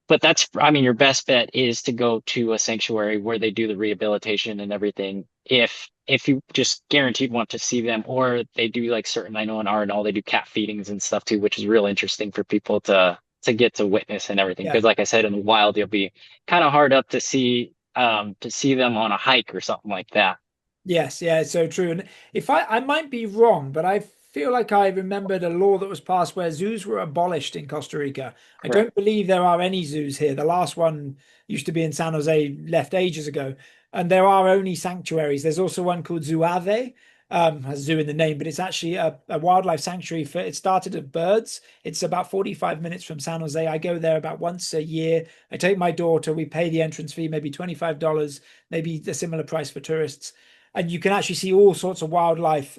But I mean, your best bet is to go to a sanctuary where they do the rehabilitation and everything. If you just guaranteed want to see them, or they do like certain, I know in R&L they do cat feedings and stuff too, which is real interesting for people to get to witness and everything. yeah. Because like I said, in the wild, you'll be kind of hard up to see them on a hike or something like that. Yes, yeah, it's so true. And if I might be wrong, but I feel like I remembered a law that was passed where zoos were abolished in Costa Rica. I Correct. don't believe there are any zoos here. The last one used to be in San Jose, left ages ago. And there are only sanctuaries. There's also one called Zuave, has zoo in the name, but it's actually a wildlife sanctuary for it started at birds. It's about 45 minutes from San Jose. I go there about once a year. I take my daughter, we pay the entrance fee, maybe $25, maybe a similar price for tourists, and you can actually see all sorts of wildlife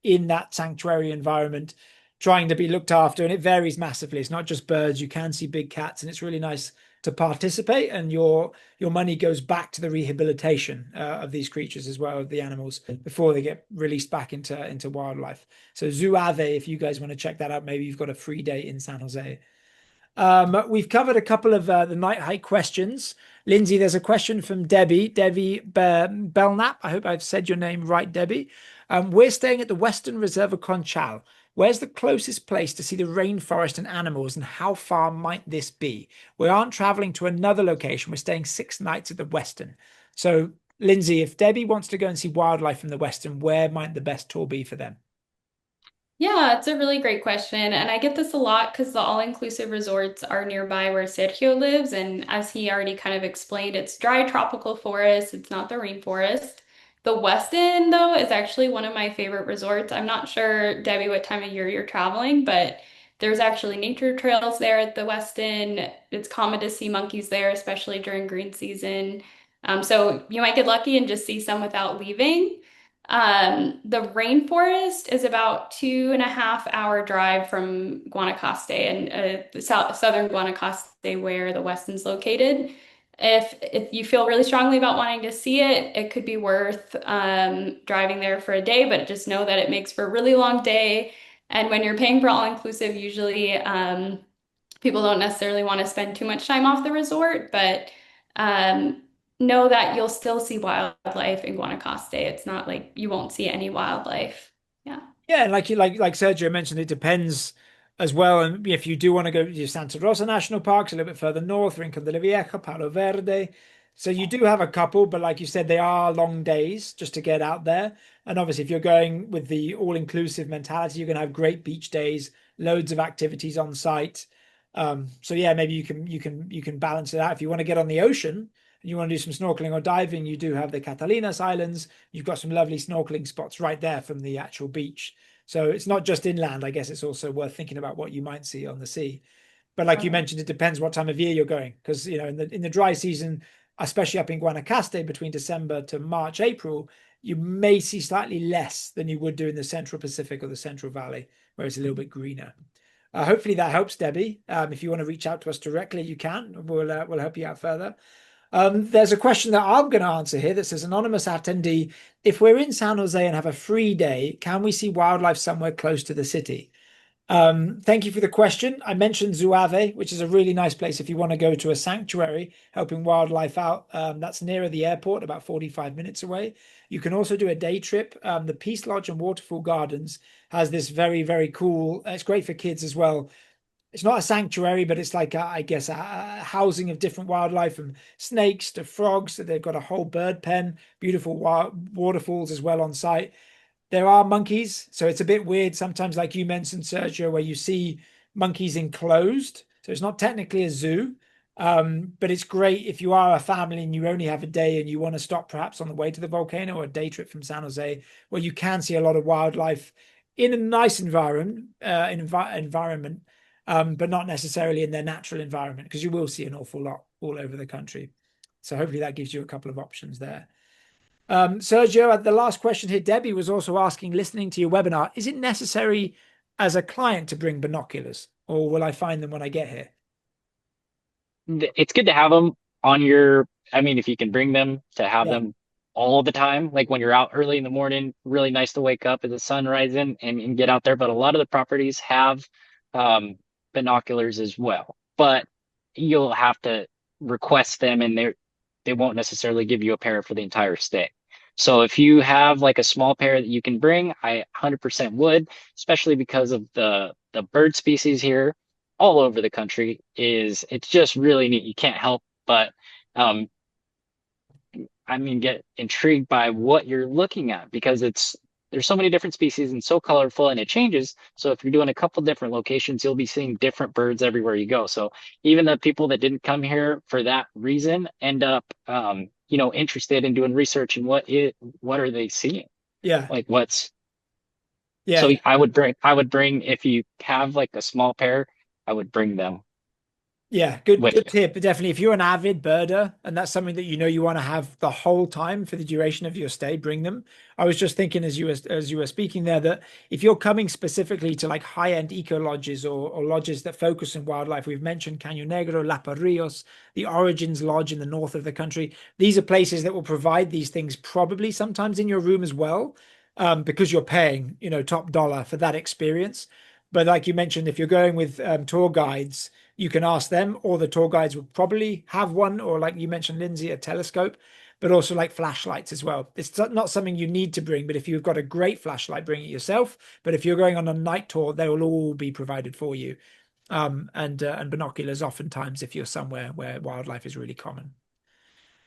in that sanctuary environment trying to be looked after, and it varies massively. It's not just birds. You can see big cats, and it's really nice to participate, and your money goes back to the rehabilitation of these creatures as well, of the animals, before they get released back into wildlife. So Zoo Ave, if you guys want to check that out, maybe you've got a free day in San Jose. We've covered a couple of the night hike questions. Lindsay, there's a question from Debbie Belknap. I hope I've said your name right, Debbie. We're staying at the Western Reserve of Conchal. Where's the closest place to see the rainforest and animals, and how far might this be? We aren't traveling to another location. We're staying 6 nights at the Western. So, Lindsay, if Debbie wants to go and see wildlife from the Western, where might the best tour be for them? Yeah, it's a really great question. And I get this a lot because the all-inclusive resorts are nearby where Sergio lives. And as he already kind of explained, it's dry tropical forest. It's not the rainforest. The West End, though, is actually one of my favorite resorts. I'm not sure, Debbie, what time of year you're traveling, but there's actually nature trails there at the West End. It's common to see monkeys there, especially during green season. So you might get lucky and just see some without leaving. The rainforest is about 2.5 hour drive from Guanacaste and southern Guanacaste, where the Weston's located. If you feel really strongly about wanting to see it, it could be worth driving there for a day, but just know that it makes for a really long day. And when you're paying for all inclusive, usually people don't necessarily want to spend too much time off the resort, but um, know that you'll still see wildlife in Guanacaste. It's not like you won't see any wildlife. Yeah. Yeah, and like Sergio mentioned, it depends as well. And if you do want to go to Santa Rosa National Parks a little bit further north, Rincon de la Vieja, Palo Verde. So you do have a couple, but like you said, they are long days just to get out there. And obviously, if you're going with the all-inclusive mentality, you're going to have great beach days, loads of activities on site. So yeah, maybe you can balance it out. If you want to get on the ocean and you want to do some snorkeling or diving, you do have the Catalinas Islands. You've got some lovely snorkeling spots right there from the actual beach. So it's not just inland. I guess it's also worth thinking about what you might see on the sea. But like you mentioned, it depends what time of year you're going, because in the dry season, especially up in Guanacaste between December to March, April, you may see slightly less than you would do in the Central Pacific or the Central Valley, where it's a little bit greener. Hopefully that helps, Debbie. If you want to reach out to us directly, you can. We'll help you out further. There's a question that I'm going to answer here that says, anonymous attendee, if we're in San Jose and have a free day, can we see wildlife somewhere close to the city? Thank you for the question. I mentioned Zuave, which is a really nice place if you want to go to a sanctuary, helping wildlife out. That's nearer the airport, about 45 minutes away. You can also do a day trip. The Peace Lodge and Waterfall Gardens has this very, very cool, it's great for kids as well. It's not a sanctuary, but it's like, I guess, a housing of different wildlife, from snakes to frogs. So they've got a whole bird pen, beautiful waterfalls as well on site. There are monkeys, so it's a bit weird sometimes, like you mentioned, Sergio, where you see monkeys enclosed. So it's not technically a zoo, but it's great if you are a family and you only have a day and you want to stop perhaps on the way to the volcano, or a day trip from San Jose, where you can see a lot of wildlife in a nice environment, but not necessarily in their natural environment, because you will see an awful lot all over the country. So hopefully that gives you a couple of options there. Sergio, the last question here, Debbie was also asking, listening to your webinar, is it necessary as a client to bring binoculars, or will I find them when I get here? It's good to have them on your, I mean, if you can bring them, to have Yeah. them all the time, like when you're out early in the morning, really nice to wake up as the sun rising and get out there. But a lot of the properties have binoculars as well, but you'll have to request them, and they won't necessarily give you a pair for the entire stay. So if you have like a small pair that you can bring, I 100% would, especially because of the bird species here all over the country. It's just really neat. You can't help but get intrigued by what you're looking at, because there's so many different species and so colorful, and it changes. So if you're doing a couple different locations, you'll be seeing different birds everywhere you go. So even the people that didn't come here for that reason end up interested in doing research and what are they seeing? Yeah. Like what's Yeah. So I would bring, if you have like a small pair, I would bring them. Yeah, good tip. But definitely, if you're an avid birder and that's something that you want to have the whole time for the duration of your stay, bring them. I was just thinking as you were speaking there, that if you're coming specifically to like high-end eco lodges, or lodges that focus on wildlife, we've mentioned Caño Negro, Lapa Rios, the Origins Lodge in the north of the country. These are places that will provide these things probably sometimes in your room as well, because you're paying, top dollar for that experience. But like you mentioned, if you're going with tour guides, you can ask them, or the tour guides will probably have one, or like you mentioned, Lindsay, a telescope, but also like flashlights as well. It's not something you need to bring, but if you've got a great flashlight, bring it yourself. But if you're going on a night tour, they will all be provided for you. And binoculars oftentimes if you're somewhere where wildlife is really common.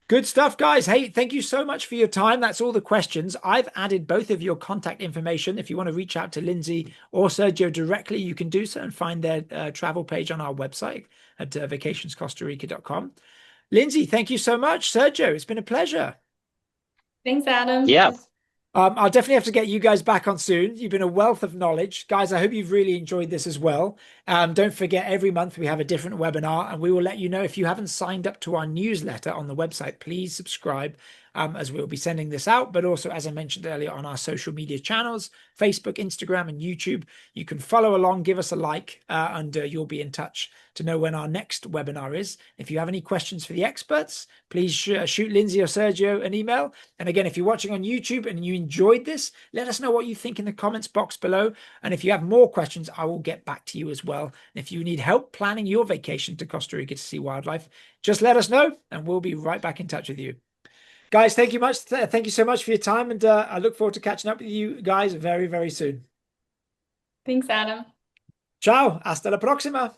Good stuff, guys. Hey, thank you so much for your time. That's all the questions. I've added both of your contact information. If you want to reach out to Lindsay or Sergio directly, you can do so and find their travel page on our website at vacationscostarica.com. Lindsay, thank you so much. Sergio, it's been a pleasure. Thanks, Adam. Yeah. I'll definitely have to get you guys back on soon. You've been a wealth of knowledge. Guys, I hope you've really enjoyed this as well. Don't forget, every month we have a different webinar, and we will let you know. If you haven't signed up to our newsletter on the website, please subscribe, as we'll be sending this out. But also, as I mentioned earlier, on our social media channels, Facebook, Instagram, and YouTube, you can follow along, give us a like, and you'll be in touch to know when our next webinar is. If you have any questions for the experts, please shoot Lindsay or Sergio an email. And again, if you're watching on YouTube and you enjoyed this, let us know what you think in the comments box below. And if you have more questions, I will get back to you as well. And if you need help planning your vacation to Costa Rica to see wildlife, just let us know and we'll be right back in touch with you. Guys, thank you much. Thank you so much for your time. And I look forward to catching up with you guys very, very soon. Thanks, Adam. Ciao. Hasta la próxima.